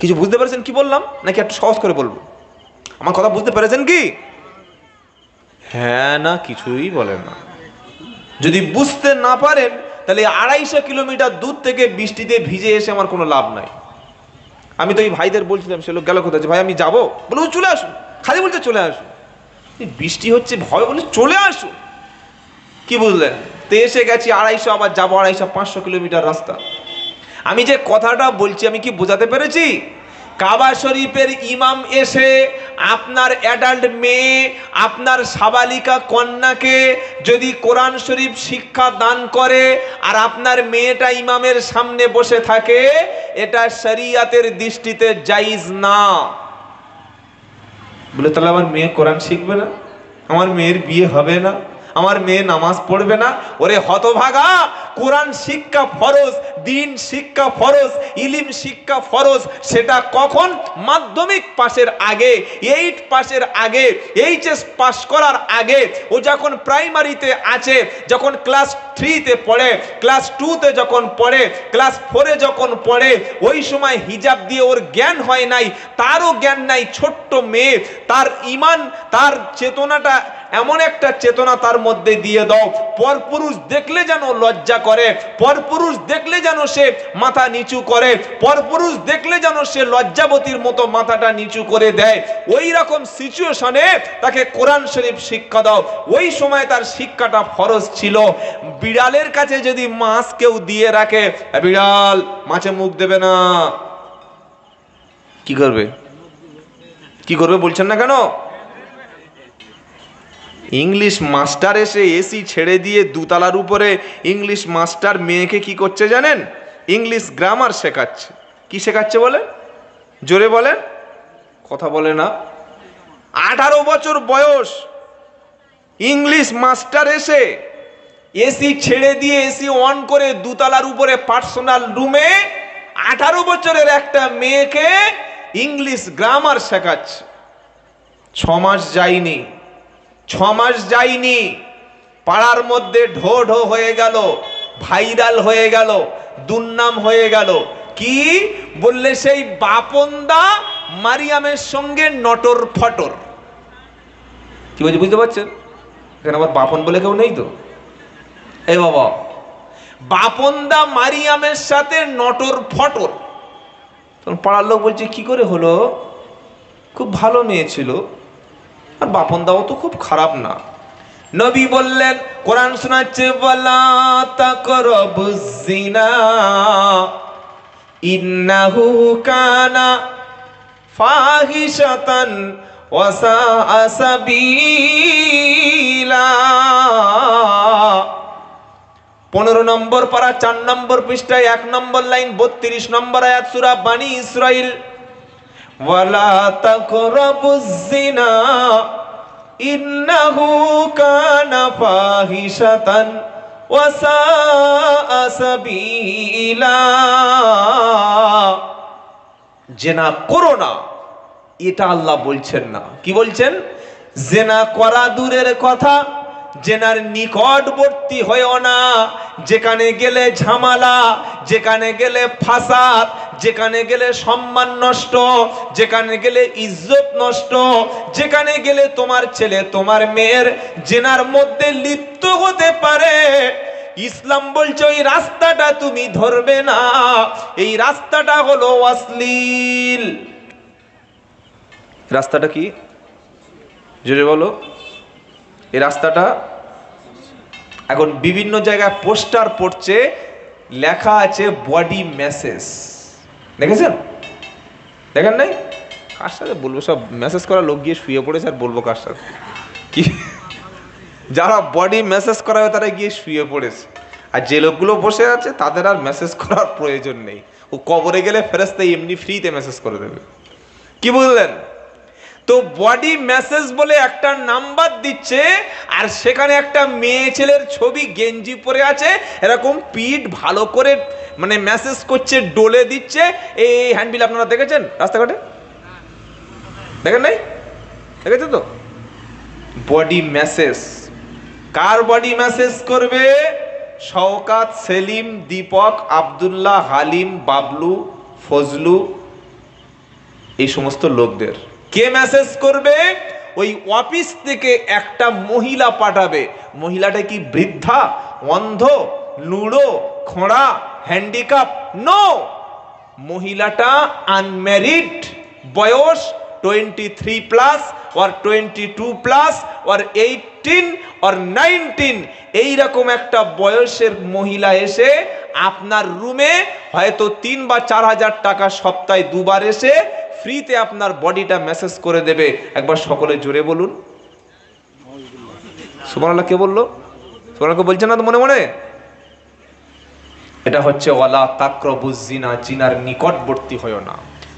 কিছু বুঝতে পেরেছেন কি বললাম, নাকি একটু সহজ করে বলবো? আমার কথা বুঝতে পেরেছেন কি? হ্যাঁ না কিছুই বলেন না। যদি বুঝতে না পারেন তাহলে 250 কিলোমিটার দূর থেকে বৃষ্টিতে ভিজে এসে আমার কোনো লাভ নাই। আমি তো এই ভাইদের বলছিলাম, সে লোক গেল কোথায়, ভাই আমি যাবো, বলে চলে আসুন, খালি বলছে চলে আসুন, বৃষ্টি হচ্ছে ভয় বলে চলে আসুন। কি বুঝলেন? তো এসে গেছি 250, আবার যাবো 250, 500 কিলোমিটার রাস্তা। আমি যে কথাটা বলছি আমি কি বোঝাতে পেরেছি? কাবা শরীফের ইমাম এসে আপনার অ্যাডাল্ট মেয়ে, আপনার সাবালিকা কন্যাকে যদি কোরআন শরীফ শিক্ষা দান করে, আর আপনার মেয়েটা ইমামের সামনে বসে থাকে, এটা শরিয়াতের দৃষ্টিতে জায়েজ না। বলে তাহলে আমার মেয়ে কোরআন শিখবে না, আমার মেয়ের বিয়ে হবে না, আমার মেয়ে নামাজ পড়বে না? ওরে হতভাগা, কোরআন শিক্ষা ফরজ, দ্বীন শিক্ষা ফরজ, ইলম শিক্ষা ফরজ। সেটা কখন? মাধ্যমিক পাশের আগে, 8 পাশের আগে, এইচএস পাস করার আগে। ও যখন প্রাইমারিতে আছে, যখন ক্লাস 3-তে পড়ে, ক্লাস 2-তে যখন পড়ে, ক্লাস 4-এ যখন পড়ে, ওই সময় হিজাব দিয়ে ওর জ্ঞান হয় নাই, তারও জ্ঞান নাই। ছোট্ট মেয়ে, তার ঈমান, তার চেতনাটা এমন একটা চেতনা তার মধ্যে দিয়ে দাও, পরপুরুষ দেখলে যেন লজ্জা করে, পরপুরুষ দেখলে যেন সে মাথা নিচু করে, পরপুরুষ দেখলে যেন সে লজ্জাবতীর মতো মাথাটা নিচু করে দেয়। ওই রকম সিচুয়েশনে তাকে কোরআন শরীফ শিক্ষা দাও। ওই সময় তার শিক্ষাটা ফরজ ছিল। বিড়ালের কাছে যদি মাছ কেউ দিয়ে রাখে, বিড়াল মাছে মুখ দেবে না, কি করবে? কি করবে বলছেন না কেন? ইংলিশ মাস্টার এসে এসি ছেড়ে দিয়ে দুতলার উপরে ইংলিশ মাস্টার মেয়েকে কি করছে জানেন? ইংলিশ গ্রামার শেখাচ্ছে। কি শেখাচ্ছে বলেন? জোরে বলেন, কথা বলে না। 18 বছর বয়স ইংলিশ মাস্টার এসে এসি ছেড়ে দিয়ে এসি অন করে দুতলার উপরে পার্সোনাল রুমে 18 বছরের একটা মেয়েকে ইংলিশ গ্রামার শেখাচ্ছে। 6 মাস যায়নি, 6 মাস যায়নি, পাড়ার মধ্যে ঢো ঢো হয়ে গেল, ভাইরাল হয়ে গেল, দুর্নাম হয়ে গেল। কি বললে? সেই বাপনদা মারিয়ামের সঙ্গে নটর ফটর। কি বলছি বুঝতে পারছেন? এখানে আবার বাপন বলে কেউ নেই তো? এই বাবা, বাপনদা মারিয়ামের সাথে নটর ফটর। তখন পাড়ার লোক বলছে কি করে হলো? খুব ভালো মেয়ে ছিল, আর বাপন দাও তো খুব খারাপ না। নবী বললেন, কোরআন শোনাচ্ছে, ওয়ালা তাকরাবুজ জিনা ইন্নাহু কানা ফাহিশাতান ওয়া সাআ সাবিলা। 15 নম্বর পারা 4 নম্বর পৃষ্ঠায় 1 নম্বর লাইন 32 নম্বর আয়াত সূরা বানী ইসরাইল। ওয়ালা তাকরাবুজ জিনা ইন্নাহু কানা ফাহিশাতান ওয়া সাআ সাবিলা। জেনা করো না, এটা আল্লাহ বলছেন না। কি বলছেন? জেনা করা দূরের কথা, জেনার নিকটবর্তী হয়েও না। যেখানে গেলে ঝামেলা, যেখানে গেলে ফাসাদ, যেখানে গেলে সম্মান নষ্ট, যেখানে গেলে ইজ্জত নষ্ট, যেখানে গেলে তোমার ছেলে তোমার মেয়ের জেনার মধ্যে লিপ্ত হতে পারে, ইসলাম বলছে ওই রাস্তাটা তুমি ধরবে না। এই রাস্তাটা হলো অশ্লীল। রাস্তাটা কি জোরে বলো? এই রাস্তাটা এখন বিভিন্ন জায়গায় পোস্টার পড়ছে, লেখা আছে বডি মেসেজ। দেখেছেন? দেখেন নাই? কার সাথে বলবো, সব মেসেজ করা লোক গিয়ে শুয়ে পড়েছে, আর বলবো কার সাথে? কি যারা বডি মেসেজ করা হয় তারা গিয়ে শুয়ে পড়েছে, আর যে লোকগুলো বসে আছে তাদের আর মেসেজ করার প্রয়োজন নেই। ও কবরে গেলে ফেরেশতা এমনি ফ্রিতে মেসেজ করে দেবে। কি বুঝলেন? তো বডি মেসেজ বলে একটা নাম্বার দিচ্ছে, আর সেখানে একটা মেয়ে ছেলের ছবি, গেঞ্জি পরে আছে, এরকম পিঠ ভালো করে মানে মেসেজ করছে, ডলে দিচ্ছে। এই হ্যান্ডবিল আপনারা দেখেছেন রাস্তাঘাটে? দেখেন নাই? দেখেছেন তো? Body message. কার বডি মেসেজ করবে? শওকাত, সেলিম, দীপক, আব্দুল্লাহ, হালিম, বাবলু, ফজলু, এই সমস্ত লোকদের। কে মেসেজ করবে? ওই অফিস থেকে একটা মহিলা পাঠাবে। মহিলাটা কি বৃদ্ধা, অন্ধ, লুড়ো, খোঁড়া, হ্যান্ডিক্যাপ? নো, মহিলাটা আনম্যারিড, বয়স 23+ or 22+ or 18 or 19, এইরকম একটা বয়সের মহিলা এসে আপনার রুমে হয়তো 3 বা 4 হাজার টাকা সপ্তাহে 2 বার এসে ফ্রিতে আপনার বডিটা মেসেজ করে দেবে। একবার সকলে জোরে বলুন সুবহানাল্লাহ। কে বললো? সুবহানাল্লাহ বলছেন না তো মনে মনে? এটা হচ্ছে ওয়ালা তাকরাবুজ জিনা, জিনার নিকটবর্তী হয়ো না,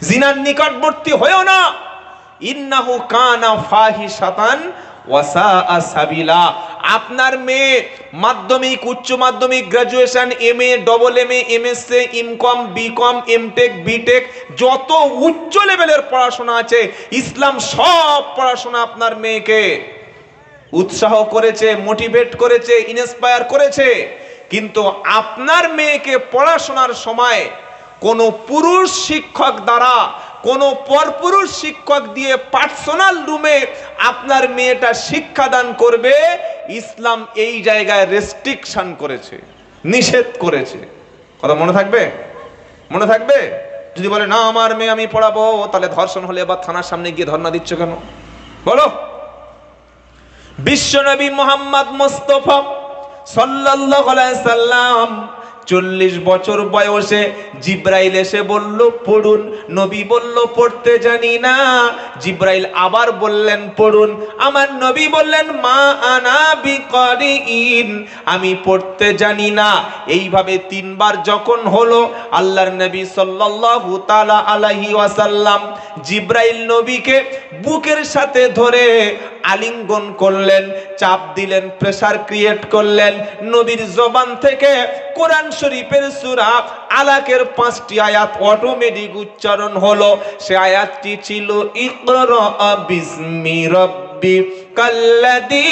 জিনার নিকটবর্তী হয়ো না। ইন্নাহু কানা ফাহিশাতান ওয়া সাআ সাবিলা। আপনার মেয়ে মাধ্যমিক, উচ্চ মাধ্যমিক, graduation, MA, double MA, MSc, MCom, BCom, MTech, BTech, যত উচ্চ লেভেলের পড়াশোনা আছে ইসলাম সব পড়াশোনা আপনার মেয়েকে উৎসাহ করেছে, মোটিভেট করেছে, ইন্সপায়ার করেছে। কিন্তু আপনার মেয়েকে পড়াশোনার সময় কোনো পুরুষ শিক্ষক দ্বারা, কোনো পরপুরুষ শিক্ষক দিয়ে পার্সোনাল রুমে আপনার মেয়েটা শিক্ষাদান করবে, ইসলাম এই জায়গায় রেস্ট্রিকশন করেছে, নিষেধ করেছে। কথা মনে থাকবে? মনে থাকবে? যদি বলে না আমার মেয়ে আমি পড়াবো, তাহলে ধর্ষণ হলে এবার থানার সামনে গিয়ে ধর্ণা দিচ্ছ কেন বলো? বিশ্বনবী মুহাম্মদ মুস্তাফা সাল্লাল্লাহু আলাইহি সাল্লাম 40 বছর বয়সে জিব্রাইল এসে বলল পড়ুন। নবী বলল পড়তে জানি না। জিব্রাইল আবার বললেন পড়ুন। আমার নবী বললেন মা আনা বিকারিইন, আমি পড়তে জানি না। এইভাবে 3 বার যখন হলো, আল্লাহর নবী সাল্লাল্লাহু তাআলা আলাইহি ওয়াসাল্লাম জিব্রাইল নবীকে বুকের সাথে ধরে আলিঙ্গন করলেন, চাপ দিলেন, প্রেসার ক্রিয়েট করলেন। নবীর জবান থেকে কোরআন শরীফের সূরা আলাকের 5টি আয়াত অটোমেটিক উচ্চারণ হলো। সে আয়াতটি ছিল ইকরা বিসমি রাব্বিকাল্লাযী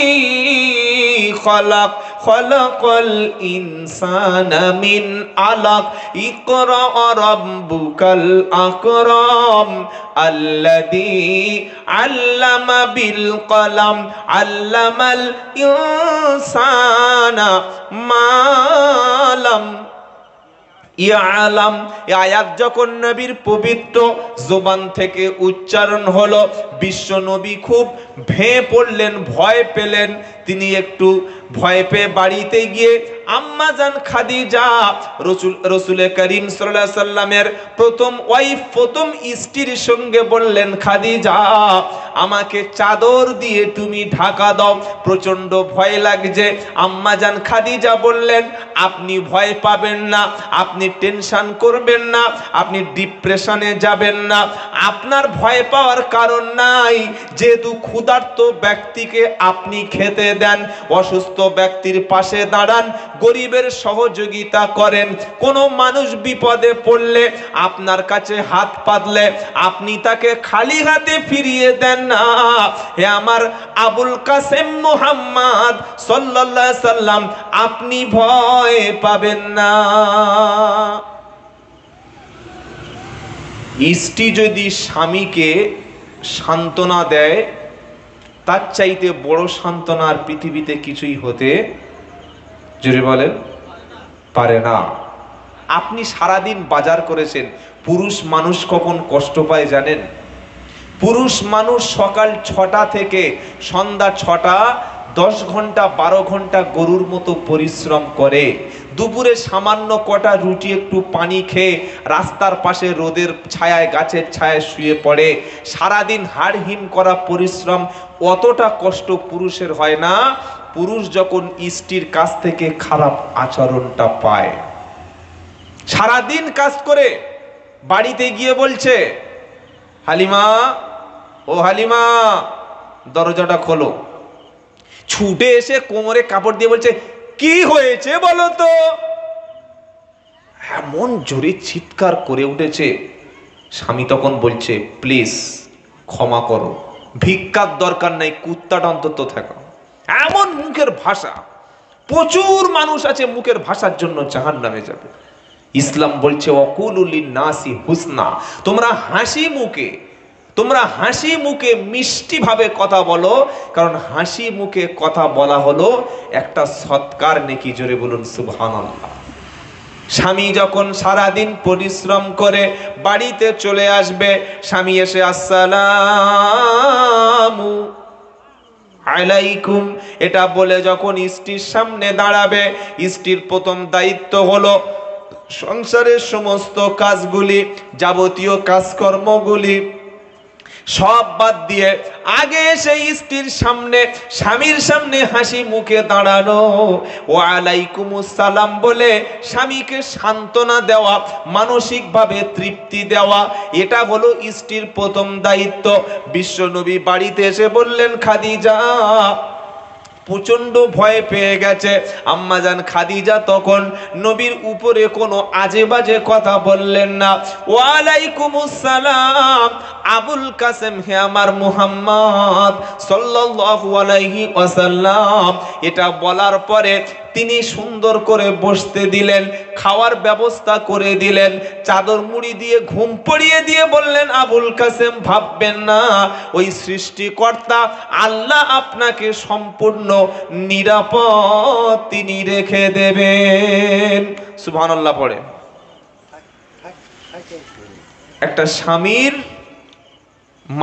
খলাক, খলাকাল ইনসানা মিন আলাক, ইকরা রাব্বুকাল আকরাম আল্লাযী আল্লামা বিল কলম, আল্লামাল ইনসানা মা লাম ইয়ালাম। এই আয়াত যখন নবীর পবিত্র জবান থেকে উচ্চারণ হলো, বিশ্ব নবী খুব ভেঙে পড়লেন, ভয় পেলেন। তিনি একটু ভয় পেয়ে বাড়িতে গিয়ে আম্মাজান খাদিজা, রসুল করিম সাল্লাল্লাহু আলাইহি সাল্লামের প্রথম ওয়াইফ, প্রথম স্ত্রীর সঙ্গে বললেন খাদিজা আমাকে চাদর দিয়ে তুমি ঢাকা দাও, প্রচন্ড ভয় লাগছে। আম্মাজান খাদিজা বললেন আপনি ভয় পাবেন না, আপনি টেনশন করবেন না, আপনি ডিপ্রেশনে যাবেন না, আপনার ভয় পাওয়ার কারণ নাই। যেহেতু ক্ষুধার্ত ব্যক্তিকে আপনি খেতে দেন, অসুস্থ ব্যক্তির পাশে দাঁড়ান, গরিবের সহযোগিতা করেন, কোনো মানুষ বিপদে পড়লে আপনার কাছে হাত পাতলে আপনি তাকে খালি হাতে ফিরিয়ে দেন না। হে আমার আবুল কাসেম মুহাম্মদ সাল্লাল্লাহু আলাইহি সাল্লাম, আপনি ভয় পাবেন না। স্ত্রী যদি স্বামীকে সান্ত্বনা দেয়, তার চাইতে বড় সান্ত্বনা আর পৃথিবীতে কিছুই হতে জোরে বলেন পারে না। আপনি সারাদিন বাজার করেছেন, পুরুষ মানুষ কখন কষ্ট পায় জানেন? পুরুষ মানুষ সকাল 6টা থেকে সন্ধ্যা 6টা 10 ঘন্টা 12 ঘন্টা গরুর মতো পরিশ্রম করে, দুপুরে সামান্য কটা রুটি একটু পানি খেয়ে রাস্তার পাশে রোদের ছায়ায় গাছের ছায়ায় শুয়ে পড়ে। সারাদিন হাড় হিম করা পরিশ্রম, অতটা কষ্ট পুরুষের হয় না পুরুষ যখন স্ত্রীর কাছ থেকে খারাপ আচরণটা পায়। সারাদিন কাজ করে বাড়িতে গিয়ে বলছে, হালিমা, ও হালিমা দরজাটা খোলো। ছুটে এসে কোমরে কাপড় দিয়ে বলছে, কি হয়েছে বলো তো। এমন জোরে চিৎকার করে উঠেছে। স্বামী তখন বলছে, প্লিজ ক্ষমা করো, ভিক্ষার দরকার নাই, কুত্তাটা অন্তত থাকো। এমন মুখের ভাষা, প্রচুর মানুষ আছে মুখের ভাষার জন্য জাহান্নামে যাবে। ইসলাম বলছে অকুলুল নাসি হুসনা, তোমরা হাসি মুখে মিষ্টি ভাবে কথা বলো, কারণ হাসি মুখে কথা বলা হলো একটা সৎকার নেকি। জোরে বলুন সুবহানাল্লাহ। স্বামী যখন সারাদিন পরিশ্রম করে বাড়িতে চলে আসবে, স্বামী এসে আসসালামু আলাইকুম এটা বলে যখন স্ত্রীর সামনে দাঁড়াবে, স্ত্রীর প্রথম দায়িত্ব হলো সংসারের সমস্ত কাজগুলি, যাবতীয় কাজকর্মগুলি সব বাদ দিয়ে আগে সেই স্ত্রীর সামনে, স্বামীর সামনে হাসি মুখে দাঁড়ানো, ওয়ালাইকুমুস সালাম বলে স্বামীকে সান্ত্বনা দেওয়া, মানসিকভাবে তৃপ্তি দেওয়া, এটা হলো স্ত্রীর প্রথম দায়িত্ব। বিশ্বনবী বাড়িতে এসে বললেন, খাদিজা, প্রচন্ড ভয় পেয়ে গেছে। আম্মাজান খাদিজা তখন নবীর উপরে কোনো আজে বাজে কথা বললেন না। ওয়ালাইকুমুস সালাম আবুল কাসেম, হে আমার মুহাম্মদ সাল্লাল্লাহু আলাইহি ওয়াসাল্লাম। এটা বলার পরে তিনি সুন্দর করে বসতে দিলেন, খাওয়ার ব্যবস্থা করে দিলেন, চাদর মুড়ি দিয়ে ঘুম পড়িয়ে দিয়ে বললেন, আবুল কাসেম ভাববেন না, ওই সৃষ্টিকর্তা আল্লাহ আপনাকে সম্পূর্ণ নিরাপদ তিনি রেখে দেবেন। সুবহানাল্লাহ পড়ে। একটা স্বামীর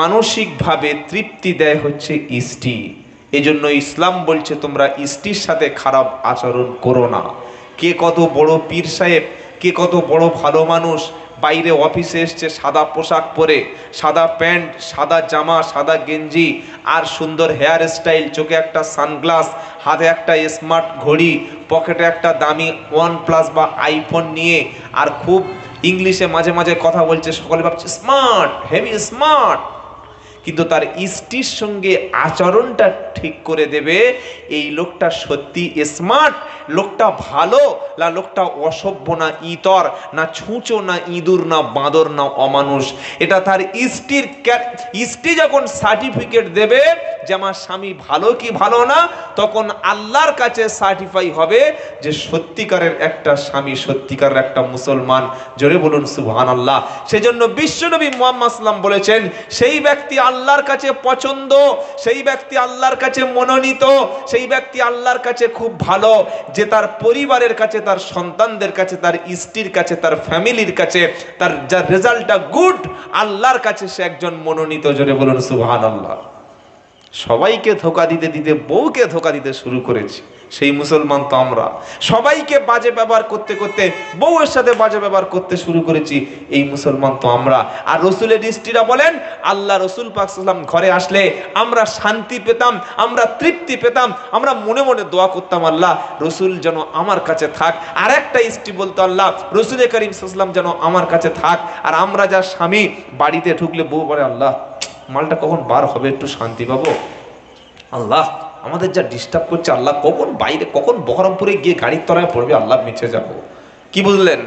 মানসিকভাবে তৃপ্তি দেয় হচ্ছে স্ত্রী। এজন্য ইসলাম বলছে তোমরা স্ত্রীর সাথে খারাপ আচরণ করো না। কে কত বড় পীর সাহেব, কে কত বড় ভালো মানুষ, বাইরে অফিসে এসছে সাদা পোশাক পরে, সাদা প্যান্ট, সাদা জামা, সাদা গেঞ্জি, আর সুন্দর হেয়ার স্টাইল, চোখে একটা সানগ্লাস, হাতে একটা স্মার্ট ঘড়ি, পকেটে একটা দামি OnePlus বা আইফোন নিয়ে, আর খুব ইংলিশে মাঝে মাঝে কথা বলছে, সকলে ভাবছে স্মার্ট, হেভি স্মার্ট। কিন্তু তার স্ত্রীর সঙ্গে আচরণটা ঠিক করে দেবে, এই লোকটা সত্যি স্মার্ট, লোকটা ভালো না লোকটা অসভ্য না ইতর না ছুঁচো না ইঁদুর না বাঁদর না অমানুষ। এটা তার স্ত্রী যখন সার্টিফিকেট দেবে যে আমার স্বামী ভালো কি ভালো না, তখন আল্লাহর কাছে সার্টিফাই হবে যে সত্যিকারের একটা স্বামী, সত্যিকারের একটা মুসলমান। জোরে বলুন সুবহানাল্লাহ। সেজন্য বিশ্বনবী মুহাম্মদ সাল্লাল্লাহু আলাইহি ওয়াসাল্লাম বলেছেন, সেই ব্যক্তি আল্লাহর কাছে পছন্দ, সেই ব্যক্তি আল্লাহর কাছে মনোনীত, সেই ব্যক্তি আল্লাহর কাছে খুব ভালো, যে তার পরিবারের কাছে, তার সন্তানদের কাছে, তার স্ত্রীর কাছে, তার ফ্যামিলির কাছে, তার যার রেজাল্টটা গুড, আল্লাহর কাছে সে একজন মনোনীত। জোরে বলুন সুবহানাল্লাহ। সবাইকে ধোঁকা দিতে দিতে বউকে ধোঁকা দিতে শুরু করেছি, সেই মুসলমান তো আমরা। সবাইকে বাজে ব্যবহার করতে করতে বউয়ের সাথে বাজে ব্যবহার করতে শুরু করেছি, এই মুসলমান তো আমরা। আর রসুলের স্ত্রীরা বলেন, আল্লাহ রসুল পাক সাল্লাল্লাহু আলাইহি ওয়াসাল্লাম ঘরে আসলে আমরা শান্তি পেতাম, আমরা তৃপ্তি পেতাম, আমরা মনে মনে দোয়া করতাম, আল্লাহ রসুল যেন আমার কাছে থাক। আর একটা স্ত্রী বলতো, আল্লাহ রসুল করিম সাল্লাল্লাহু আলাইহি ওয়াসাল্লাম যেন আমার কাছে থাক। আর আমরা যা স্বামী, বাড়িতে ঢুকলে বউ বলে, আল্লাহ মালটা কখন বার হবে, একটু শান্তি পাবো, আল্লাহ আমাদের যা ডিস্টার্ব করছে, আল্লাহ কখন বাইরে, কখন বহরমপুরে গিয়ে গাড়ির তলায় পড়বে, আল্লাহ মিছে যাব। কি বুঝলেন?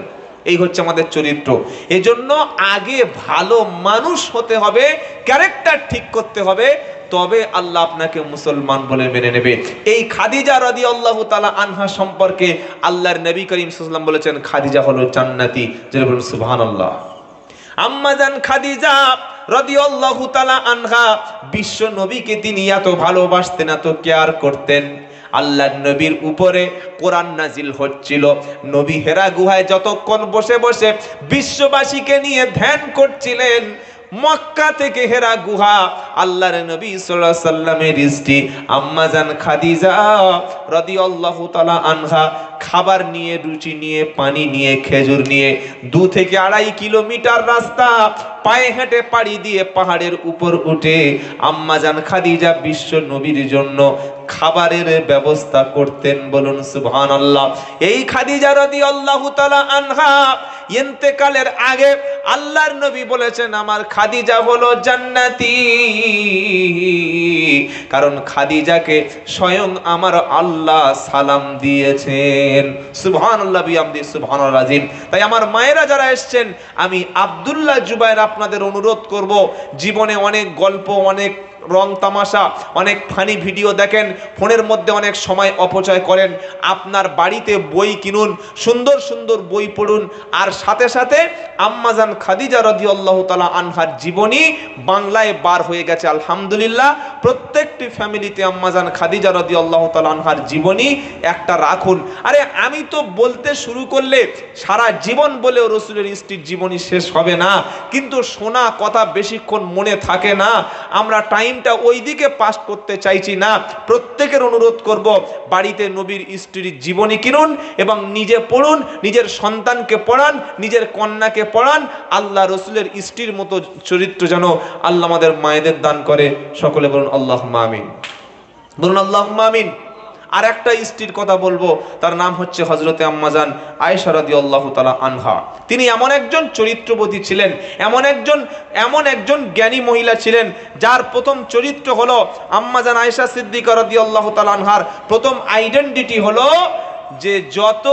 এই হচ্ছে আমাদের চরিত্র। এজন্য আগে ভালো মানুষ হতে হবে, ক্যারেক্টার ঠিক করতে হবে, তবে আল্লাহ আপনাকে মুসলমান বলে মেনে নেবে। এই খাদিজা রাদিয়াল্লাহু তাআলা আনহা সম্পর্কে আল্লাহর নবী করিম সাল্লাল্লাহু আলাইহি ওয়াসাল্লাম বলেছেন, খাদিজা হলো জান্নাতি। যারা বলুন সুবহানাল্লাহ। আম্মাজান খাদিজা রাদিয়াল্লাহু তাআলা আনহা, বিশ্ব নবীকে তিনি এত ভালোবাসতেন, এত কেয়ার করতেন। আল্লাহর নবীর উপরে কোরআন নাজিল হচ্ছিল, নবী হেরা গুহায় যতক্ষণ বসে বসে বিশ্ববাসীকে নিয়ে ধ্যান করছিলেন, মক্কা থেকে হেরা গুহা, আল্লাহর নবী সাল্লাল্লাহু আলাইহি সাল্লামের স্ত্রী আম্মা জান খাদিজা রাদিয়াল্লাহু তাআলা আনহা খাবার নিয়ে, রুচি নিয়ে, পানি নিয়ে, খেজুর নিয়ে 2 থেকে 2.5 কিলোমিটার রাস্তা পায়ে হেঁটে পাড়ি দিয়ে পাহাড়ের উপর উঠে আম্মা জান খাদিজা বিশ্ব নবীর জন্য খাবারের ব্যবস্থা করতেন। বলুন সুবহানাল্লাহ। এই খাদিজা রাদিয়াল্লাহু তাআলা আনহা ইন্তেকালের আগে আল্লাহর নবী বলেছেন, আমার খাদিজা হলো জান্নাতি, কারণ খাদিজাকে স্বয়ং আমার আল্লাহ সালাম দিয়েছেন। সুবহানাল্লাহ বিহামদি সুবহানাল্লাহ আযীম। তাই আমার মায়েরা যারা এসেছেন, আমি আব্দুল্লাহ জুবায়ের আপনাদের অনুরোধ করব, জীবনে অনেক গল্প, অনেক রং তামাশা, অনেক ফানি ভিডিও দেখেন, ফোনের মধ্যে অনেক সময় অপচয় করেন। আপনার বাড়িতে বই কিনুন, সুন্দর সুন্দর বই পড়ুন, আর সাথে সাথে আম্মা জান খাদিজা রাদিয়াল্লাহু তাআলা আনহার জীবনী বাংলায় বার হয়ে গেছে আলহামদুলিল্লাহ। প্রত্যেকটি ফ্যামিলিতে আম্মা জান খাদিজা রাদিয়াল্লাহু তাআলা আনহার জীবনী একটা রাখুন। আরে আমি তো বলতে শুরু করলে সারা জীবন বলেও রাসূলের স্ত্রীর জীবনী শেষ হবে না, কিন্তু শোনা কথা বেশিক্ষণ মনে থাকে না। আমরা টাইমটা ওইদিকে পাস করতে চাইছি না। প্রত্যেকের অনুরোধ করব, বাড়িতে নবীর স্ত্রীর জীবনী কিনুন এবং নিজে পড়ুন, নিজের সন্তানকে পড়ান, নিজের কন্যাকে পড়ান। আল্লাহ রসুলের স্ত্রীর মতো চরিত্র যেন আল্লাহ আমাদের মায়েদের দান করে। সকলে বলুন আল্লাহুম্মা আমিন, বলুন আল্লাহুম্মা আমিন। আর একটা স্ত্রীর কথা বলবো, তার নাম হচ্ছে হযরতে আম্মা জান আয়েশা রাদিয়াল্লাহু তাআলা আনহা। তিনি এমন একজন চরিত্রবতী ছিলেন, এমন একজন জ্ঞানী মহিলা ছিলেন, যার প্রথম চরিত্র হলো আম্মা জান আয়েশা সিদ্দিকা রাদিয়াল্লাহু তাআলা আনহার প্রথম আইডেন্টিটি হলো যে যত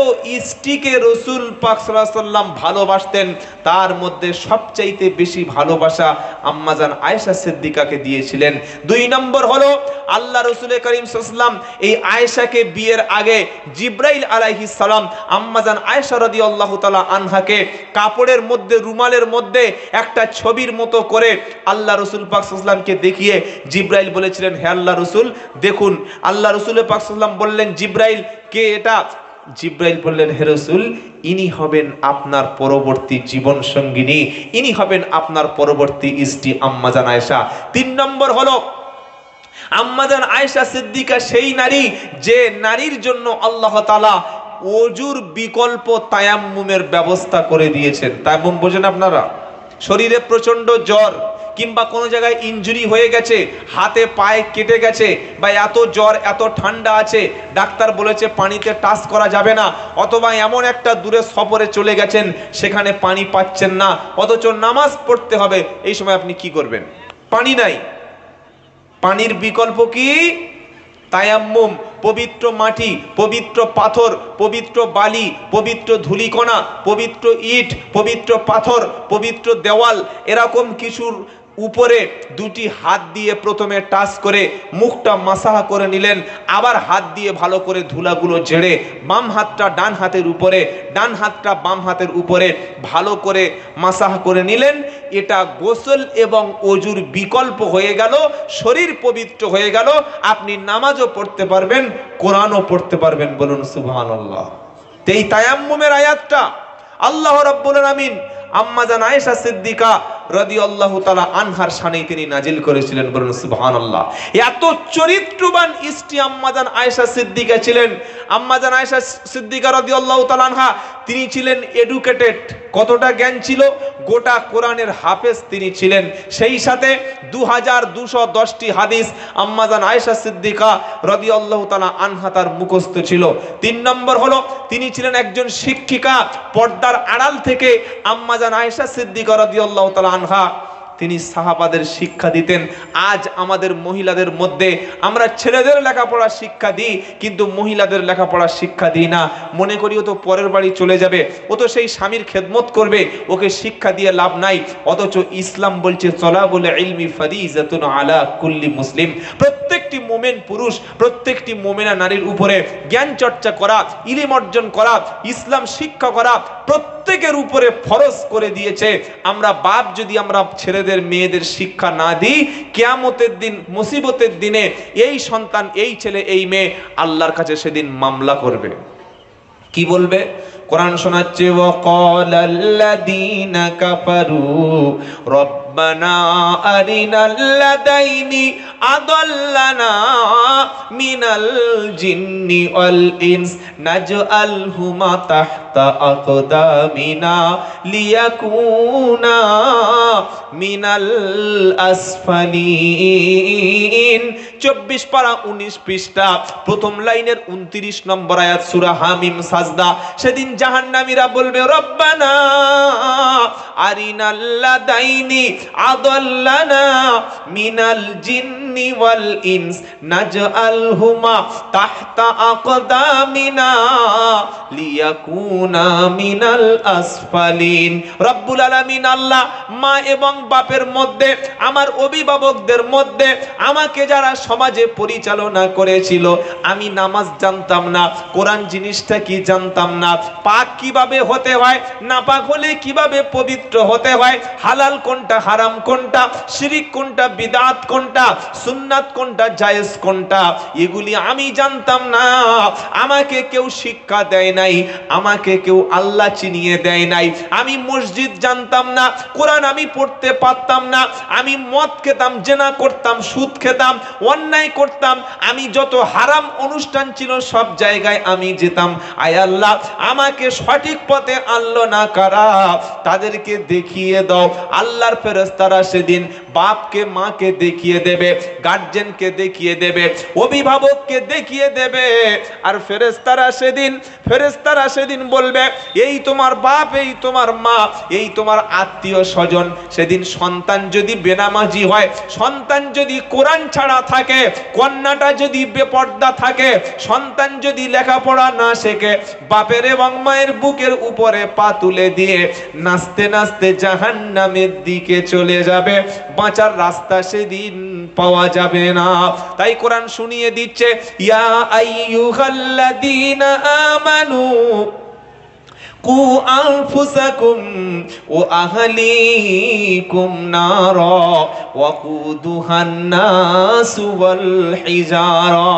স্ত্রীকে রাসূল পাক সাল্লাল্লাহু আলাইহি সাল্লাম ভালোবাসতেন, তার মধ্যে সবচাইতে বেশি ভালোবাসা আম্মা জান আয়েশা সিদ্দিকাকে দিয়েছিলেন। 2 নম্বর হলো আল্লাহ রাসূল করিম সাল্লাল্লাহু আলাইহি সাল্লাম এই আয়েশাকে বিয়ের আগে জিবরাইল আলাইহিস সালাম আম্মা জান আয়েশা রাদিয়াল্লাহু তাআলা আনহাকে কাপড়ের মধ্যে, রুমালের মধ্যে একটা ছবির মতো করে আল্লাহ রাসূল পাক সাল্লাল্লাহু আলাইহি সাল্লামকে দেখিয়ে জিবরাইল বলেছিলেন, হে আল্লাহ রাসূল দেখুন। আল্লাহ রাসূল পাক সাল্লাল্লাহু আলাইহি সাল্লাম বললেন, জিবরাইল কে এটা? জিবরাইল বললেন, হে রাসূল, ইনি হবেন আপনার পরবর্তী জীবন সঙ্গিনী, ইনি হবেন আপনার পরবর্তী স্ত্রী আম্মা জান আয়েশা। 3 নম্বর হলো আম্মা জান আয়েশা সিদ্দিকা সেই নারী যে নারীর জন্য আল্লাহ তাআলা ওযুর বিকল্প তায়াম্মুমের ব্যবস্থা করে দিয়েছেন। তায়াম্মুম বোঝেন আপনারা? শরীরে প্রচন্ড জ্বর কিংবা কোনো জায়গায় ইনজুরি হয়ে গেছে, হাতে পায়ে কেটে গেছে, বা এত জ্বর এত ঠান্ডা আছে ডাক্তার বলেছে পানিতে টাচ করা যাবে না, অথবা এমন একটা দূরে সফরে চলে গেছেন সেখানে পানি পাচ্ছেন না, অথচ নামাজ পড়তে হবে, এই সময় আপনি কি করবেন? পানি নাই, পানির বিকল্প কি? তায়াম্মুম। পবিত্র মাটি, পবিত্র পাথর, পবিত্র বালি, পবিত্র ধূলিকণা, পবিত্র ইট, পবিত্র পাথর, পবিত্র দেওয়াল, এরকম কিছুর উপরে 2টি হাত দিয়ে প্রথমে টাচ করে মুখটা মাসাহা করে নিলেন, আবার হাত দিয়ে ভালো করে ধুলাগুলো ঝেড়ে বাম হাতটা ডান হাতের উপরে, ডান হাতটা বাম হাতের উপরে ভালো করে মাসাহা করে নিলেন। এটা গোসল এবং ওযুর বিকল্প হয়ে গেল, শরীর পবিত্র হয়ে গেল, আপনি নামাজও পড়তে পারবেন, কোরআনও পড়তে পারবেন। বলুন সুবহানাল্লাহ। এই তায়াম্মুমের আয়াতটা আল্লাহ রাব্বুল আলামিন আম্মা জান আয়েশা সিদ্দিকা রাদিয়াল্লাহু তাআলা আনহার শানে তিনি নাজিল করেছিলেন। বলুন সুবহানাল্লাহ। এত চরিত্রবান স্ত্রী আম্মা জান আয়েশা সিদ্দিকা ছিলেন। আম্মা জান আয়েশা সিদ্দিকা রাদিয়াল্লাহু তাআলা আনহা তিনি ছিলেন এডুকেটেড। কতটা জ্ঞান ছিল? গোটা কোরআনের হাফেজ তিনি ছিলেন। সেই সাথে 2210টি হাদিস আম্মা জান আয়েশা সিদ্দিকা রাদিয়াল্লাহু তাআলা আনহা তার মুখস্থ ছিল। 3 নম্বর হলো তিনি ছিলেন একজন শিক্ষিকা। পর্দার আড়াল থেকে আম্মা জান আয়েশা সিদ্দিকা রাদিয়াল্লাহু তাআলা আনহা তিনি সাহাবাদের শিক্ষা দিতেন। আজ আমাদের মহিলাদের মধ্যে আমরা ছেলেদের লেখাপড়া শিক্ষা দিই, কিন্তু মহিলাদের লেখাপড়া শিক্ষা দিই না। মনে করি ও তো পরের বাড়ি চলে যাবে, ও তো সেই স্বামীর খেদমত করবে, ওকে শিক্ষা দিয়ে লাভ নাই। অথচ ইসলাম বলছে তলাবুল ইলমি ফারিজাতুন আলা কুল্লি মুসলিম। প্রত্যেকটি মোমেন পুরুষ, প্রত্যেকটি মোমেনা নারীর উপরে জ্ঞান চর্চা করা, ইলম অর্জন করা, ইসলাম শিক্ষা করা প্রত্যেকের উপরে ফরজ করে দিয়েছে। আমরা বাপ যদি আমরা ছেলেদের মেয়েদের শিক্ষা না দিই, কিয়ামতের দিন মুসিবতের দিনে এই সন্তান, এই ছেলে, এই মেয়ে আল্লাহর কাছে সেদিন মামলা করবে। কি বলবে? কোরআন শোনাচ্ছে ওয়াকালাল্লাযীনা কাফারু রব্বানা আরিনাল্লাযাইনি আদাল্লানা মিনাল জিন্নি ওয়াল ইনস নাজআলহুমা তাহতা আকদামিনা লিয়াকুনা মিনাল আসফালিন। 24 পারা 19 পৃষ্ঠা প্রথম লাইনের 29 নম্বর আয়াত সূরা হামিম সাজদা। সেদিন জাহান্নামীরা বলবে রব্বানা আরিনাল্লাযাইনি আদাল্লানা মিনাল জিন্নি ওয়াল ইনস নাজআলহুমা তাহতা আকদামিনা লিয়াকুনা মিনাল আসফালিন। রব্বুল আলামিন আল্লাহ মা এবং বাপের মধ্যে, আমার অভিভাবকদের মধ্যে আমাকে যারা সমাজে পরিচালনা করেছিল, আমি নামাজ জানতাম না, কোরআন জিনিসটা কি জানতাম না, পাক কিভাবে হতে হয়, নাপাক হলে কিভাবে পবিত্র হতে হয়, হালাল কোনটা হারাম কোনটা, শিরিক কোনটা বিদআত কোনটা, সুন্নাত কোনটা জায়েজ কোনটা, এগুলি আমি জানতাম না। আমাকে কেউ শিক্ষা দেয় নাই, আমাকে কেউ আল্লাহ চিনিয়ে দেয় নাই। আমি মসজিদ জানতাম না, কোরআন আমি পড়তে পারতাম না, আমি মদ খেতাম, জেনা করতাম, সুদ খেতাম, অন্যায় করতাম, আমি যত হারাম অনুষ্ঠান ছিল সব জায়গায় আমি যেতাম। আয় আল্লাহ, আমাকে সঠিক পথে আনলো না কারা, তাদেরকে দেখিয়ে দাও। আল্লাহর ফেরেশতারা সেদিন বাপকে মাকে দেখিয়ে দেবে, গার্জেনকে দেখিয়ে দেবে, অভিভাবককে দেখিয়ে দেবে। আর ফেরেশতারা সেদিন বলবে এই তোমার বাপ, এই তোমার মা, এই তোমার আত্মীয় স্বজন। সেদিন সন্তান যদি বেনামাজি হয়, সন্তান যদি কোরআন ছাড়া থাকে, কন্যাটা যদি বেপর্দা থাকে, সন্তান যদি লেখাপড়া না শেখে, বাপের এবং মায়ের বুকের উপরে পা তুলে দিয়ে নাচতে নাচতে জাহান্নামের দিকে চলে যাবে। বাঁচার রাস্তা সেদিন পাওয়া যাবে না। তাই কোরআন শুনিয়ে দিচ্ছে ইয়া আইয়ুহাল্লাযীনা আমানু কু আনফুসাকুম ওয়া আহলিকুম নারা ওয়াকুদুহান নাসু ওয়াল হিজারা।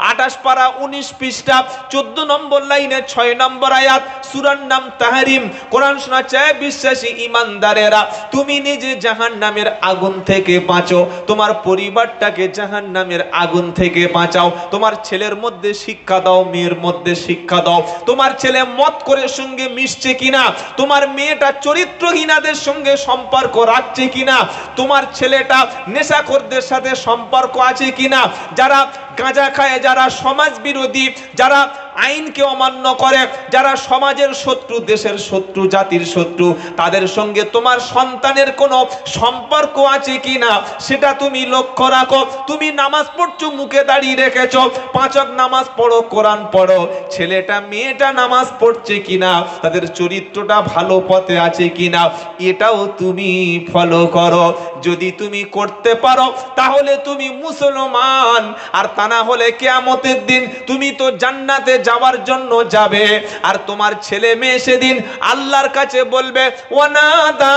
28 পারা 19 পৃষ্ঠা 14 নম্বর লাইনে 6 নম্বর আয়াত, সূরার নাম তাহরিম। কোরআন শোনাচ্ছে বিশ্বাসী ঈমানদারেরা, তুমি নিজে জাহান্নামের আগুন থেকে বাঁচো, তোমার পরিবারটাকে জাহান্নামের আগুন থেকে বাঁচাও। তোমার ছেলের মধ্যে শিক্ষা দাও, মেয়ের মধ্যে শিক্ষা দাও। তোমার ছেলে মদ করে সঙ্গে মিশছে কিনা, তোমার মেয়েটা চরিত্রহীনাদের সঙ্গে সম্পর্ক রাখছে কিনা, তোমার ছেলেটা নেশাখোরদের সাথে সম্পর্ক আছে কিনা, যারা গাঁজা খায়, যারা সমাজ বিরোধী, যারা আইনকে অমান্য করে, যারা সমাজের শত্রু, দেশের শত্রু, জাতির শত্রু, তাদের সঙ্গে তোমার সন্তানের কোনো সম্পর্ক আছে কিনা সেটা তুমি লক্ষ্য রাখো। তুমি নামাজ পড়ছো, মুখে দাঁড়িয়ে রেখেছো, 5 ওয়াক্ত নামাজ পড়ো, কোরআন পড়ো, ছেলেটা মেয়েটা নামাজ পড়ছে কিনা, তাদের চরিত্রটা ভালো পথে আছে কিনা, এটাও তুমি ফলো করো। যদি তুমি করতে পারো তাহলে তুমি মুসলমান, আর তা না হলে কিয়ামতের দিন তুমি তো জান্নাতে যাওয়ার জন্য যাবে। আর তোমার ছেলে মেয়ে সেদিন আল্লাহর কাছে বলবে ওয়ানাদা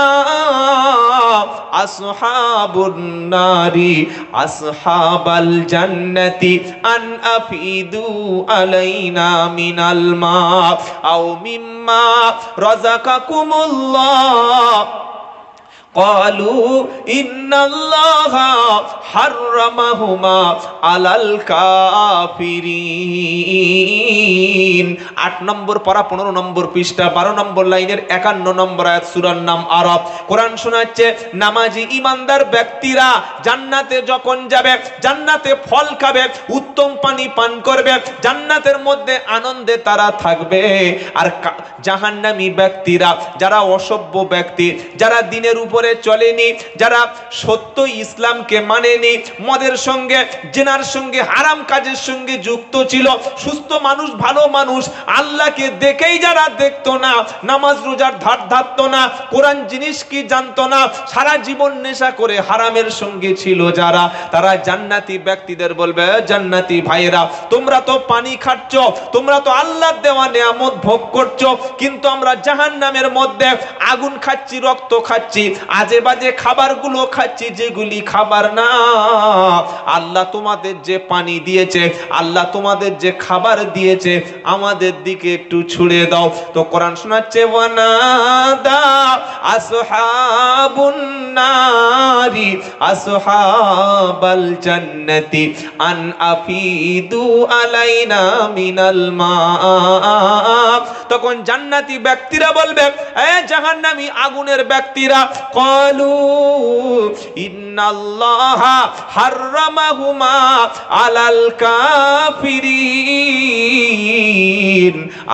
আসহাবুন নারি আসহাবাল জান্নাতি আন আফিদু আলাইনা মিনাল মা আও মিম্মা রাযাকাকুমুল্লাহ قالوا إن الله حرمهما على الكافرين। 8 নম্বর পারা 15 নম্বর পৃষ্ঠা 12 নম্বর লাইনের 51 নম্বর আয়াত, সূরার নাম আরাফ। কোরআন শোনাচ্ছে নামাজি ঈমানদার ব্যক্তিরা জান্নাতে যখন যাবে, জান্নাতে ফল খাবে, উত্তম পানি পান করবে, জান্নাতের মধ্যে আনন্দে তারা থাকবে। আর জাহান্নামী ব্যক্তিরা, যারা অসভ্য ব্যক্তি, যারা দিনের উপরে চলেনি, যারা সত্য ইসলামকে মানেনি, মদের সঙ্গে, জেনার সঙ্গে, হারাম কাজের সঙ্গে যুক্ত ছিল, সুস্থ মানুষ, ভালো মানুষ, আল্লাহকে দেখেই যারা দেখতো না, নামাজ রোজার ধার ধারতো না, কোরআন জিনিস কি জানতো না, সারা জীবন নেশা করে হারামের সঙ্গে ছিল যারা, তারা জান্নাতি ব্যক্তিদের বলবে জান্নাতি ভাইরা, তোমরা তো পানি খাচ্ছ, তোমরা তো আল্লাহর দেওয়া নিয়ামত ভোগ করছো, কিন্তু আমরা জাহান্নামের মধ্যে আগুন খাচ্ছি, রক্ত খাচ্ছি, আজে বাজে খাবারগুলো খাচ্ছি, যেগুলি খাবার না। আল্লাহ তোমাদের যে পানি দিয়েছে, আল্লাহ তোমাদের যে খাবার দিয়েছে, আমাদের দিকে একটু ছুড়ে দাও। তো কোরআন শোনাচ্ছে, ওয়ানাদা আসহাবুন নারি আসহাবাল জান্নাতি আন আফিদু আলাইনা মিনাল মা। তখন জান্নাতি ব্যক্তিরা বলবে, এ জাহান্নামী আগুনের ব্যক্তিরা, ক্বালু ইন্নাল্লাহা হাররামাহুমা আলাল কাফিরিন।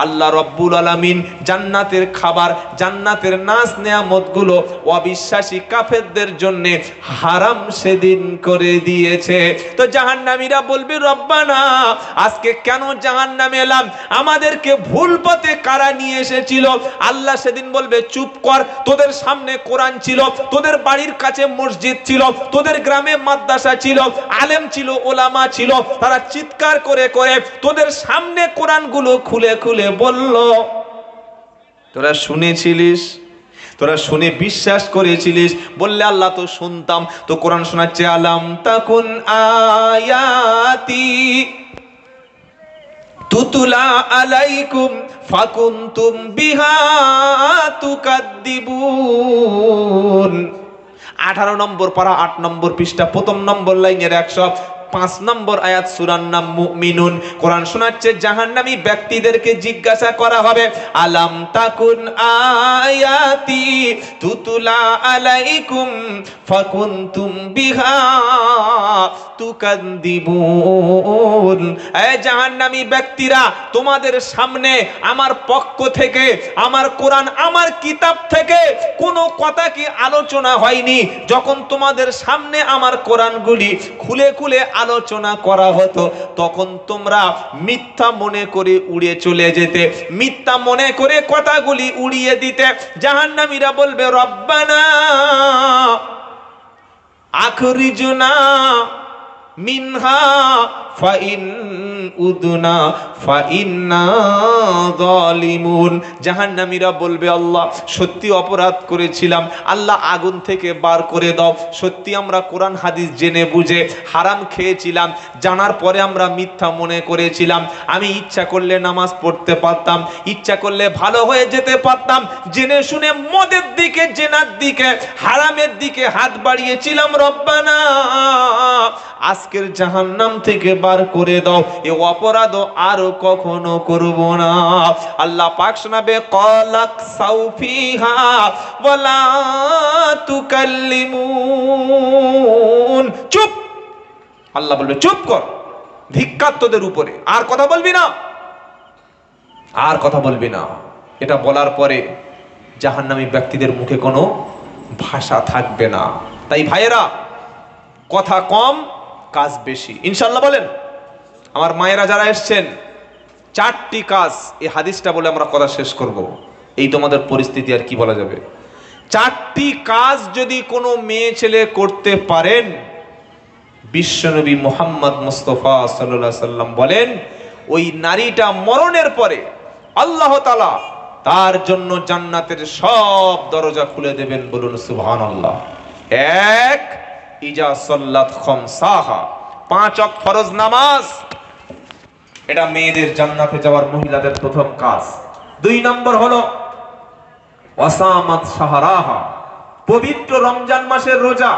আল্লাহ রব্বুল আলামিন জান্নাতের খাবার, জান্নাতের নাজ নেয়ামতগুলো অবিশ্বাসী কাফেরদের জন্য হারাম সেদিন করে দিয়েছে। তো জাহান্নামীরা বলবে, রব্বানা, আজকে কেন জাহান্নামে এলাম? আমাদেরকে ভুল পথে কারা নিয়ে এসেছিল? আল্লাহ সেদিন বলবে, চুপ কর, তোদের সামনে কোরআন ছিল, তোদের বাড়ির কাছে মসজিদ ছিল, তোদের গ্রামে মাদ্রাসা ছিল, আলেম ছিল, ওলামা ছিল, তারা চিৎকার করে করে তোদের সামনে কোরআনগুলো খুলে খুলে বলল, তোরা শুনেছিলিস, তোরা শুনে বিশ্বাস করেছিলিস। বললে আল্লাহ তো শুনতাম। তো কোরআন শোনাচ্ছে, আলাম তাকুন আয়াতি তুতুলা আলাইকুম ফাকুনতুম বিহা তুকাদ্দিবুন। 18 নম্বর পারা, 8 নম্বর পৃষ্ঠা, 1 নম্বর লাইনের 105 নম্বর আয়াত, সূরার নাম মুমিনুন। কোরআন শোনাচ্ছে, জাহান্নামী ব্যক্তিদেরকে জিজ্ঞাসা করা হবে, আলাম তাকুন আয়াতি তুতুলা আলাইকুম ফাকুনতুম বিহা তুকাদ্দিবুন। এ জাহান্নামী ব্যক্তিরা, তোমাদের সামনে আমার পক্ষ থেকে, আমার কোরআন, আমার কিতাব থেকে কোনো কথা কি আলোচনা হয়নি? যখন তোমাদের সামনে আমার কোরআনগুলি খুলে খুলে আলোচনা করা হতো, তখন তোমরা মিথ্যা মনে করে উড়ে চলে যেতে, মিথ্যা মনে করে কথাগুলি উড়িয়ে দিতে। জাহান্নামীরা বলবে, রব্বানা আখরিজনা মিনহা ফাইন উদনা ফাইন্না যালিমুন। জাহান্নামীরা বলবে, আল্লাহ, সত্যি অপরাধ করেছিলাম, আল্লাহ আগুন থেকে বার করে দাও। সত্যি আমরা কোরআন হাদিস জেনে বুঝে হারাম খেয়েছিলাম, জানার পরে আমরা মিথ্যা মনে করেছিলাম। আমি ইচ্ছা করলে নামাজ পড়তে পারতাম, ইচ্ছা করলে ভালো হয়ে যেতে পারতাম, জেনে শুনে মদের দিকে, জেনার দিকে, হারামের দিকে হাত বাড়িয়েছিলাম। রব্বানা, আজকের জাহান্নাম থেকে বার করে দাও, এ অপরাধ আর কখনো করব না। আল্লাহ পাক শোনাবে, ক্বালাক সাউফিহা ওয়ালা তুকাল্লিমুন। চুপ, আল্লাহ বলবে, চুপ কর, ধিক্কার তোদের উপরে, আর কথা বলবি না, আর কথা বলবি না। এটা বলার পরে জাহান্নামী ব্যক্তিদের মুখে কোনো ভাষা থাকবে না। তাই ভাইয়েরা, কথা কম, কাজ বেশি, ইনশাআল্লাহ বলেন। আমার মায়েরা যারা এসছেন, 4টি কাজ, এই হাদিসটা বলে আমরা কথা শেষ করব। এই তোমাদের পরিস্থিতি, আর কি বলা যাবে। 4টি কাজ যদি কোনো মেয়ে ছেলে করতে পারেন, বিশ্বনবী মুহাম্মদ মুস্তাফা সাল্লাল্লাহু আলাইহি সাল্লাম বলেন, ওই নারীটা মরণের পরে আল্লাহ তাআলা তার জন্য জান্নাতের সব দরজা খুলে দেবেন। বলুন সুবহানাল্লাহ। 1, ইজা সাল্লাত খামসাহা, 5 ওয়াক্ত ফরজ নামাজ, এটা মেয়েদের জান্নাতে যাওয়ার মহিলাদের প্রথম কাজ। 2 নম্বর হলো ওয়াসামাত শাহরাহা, পবিত্র রমজান মাসের রোজা।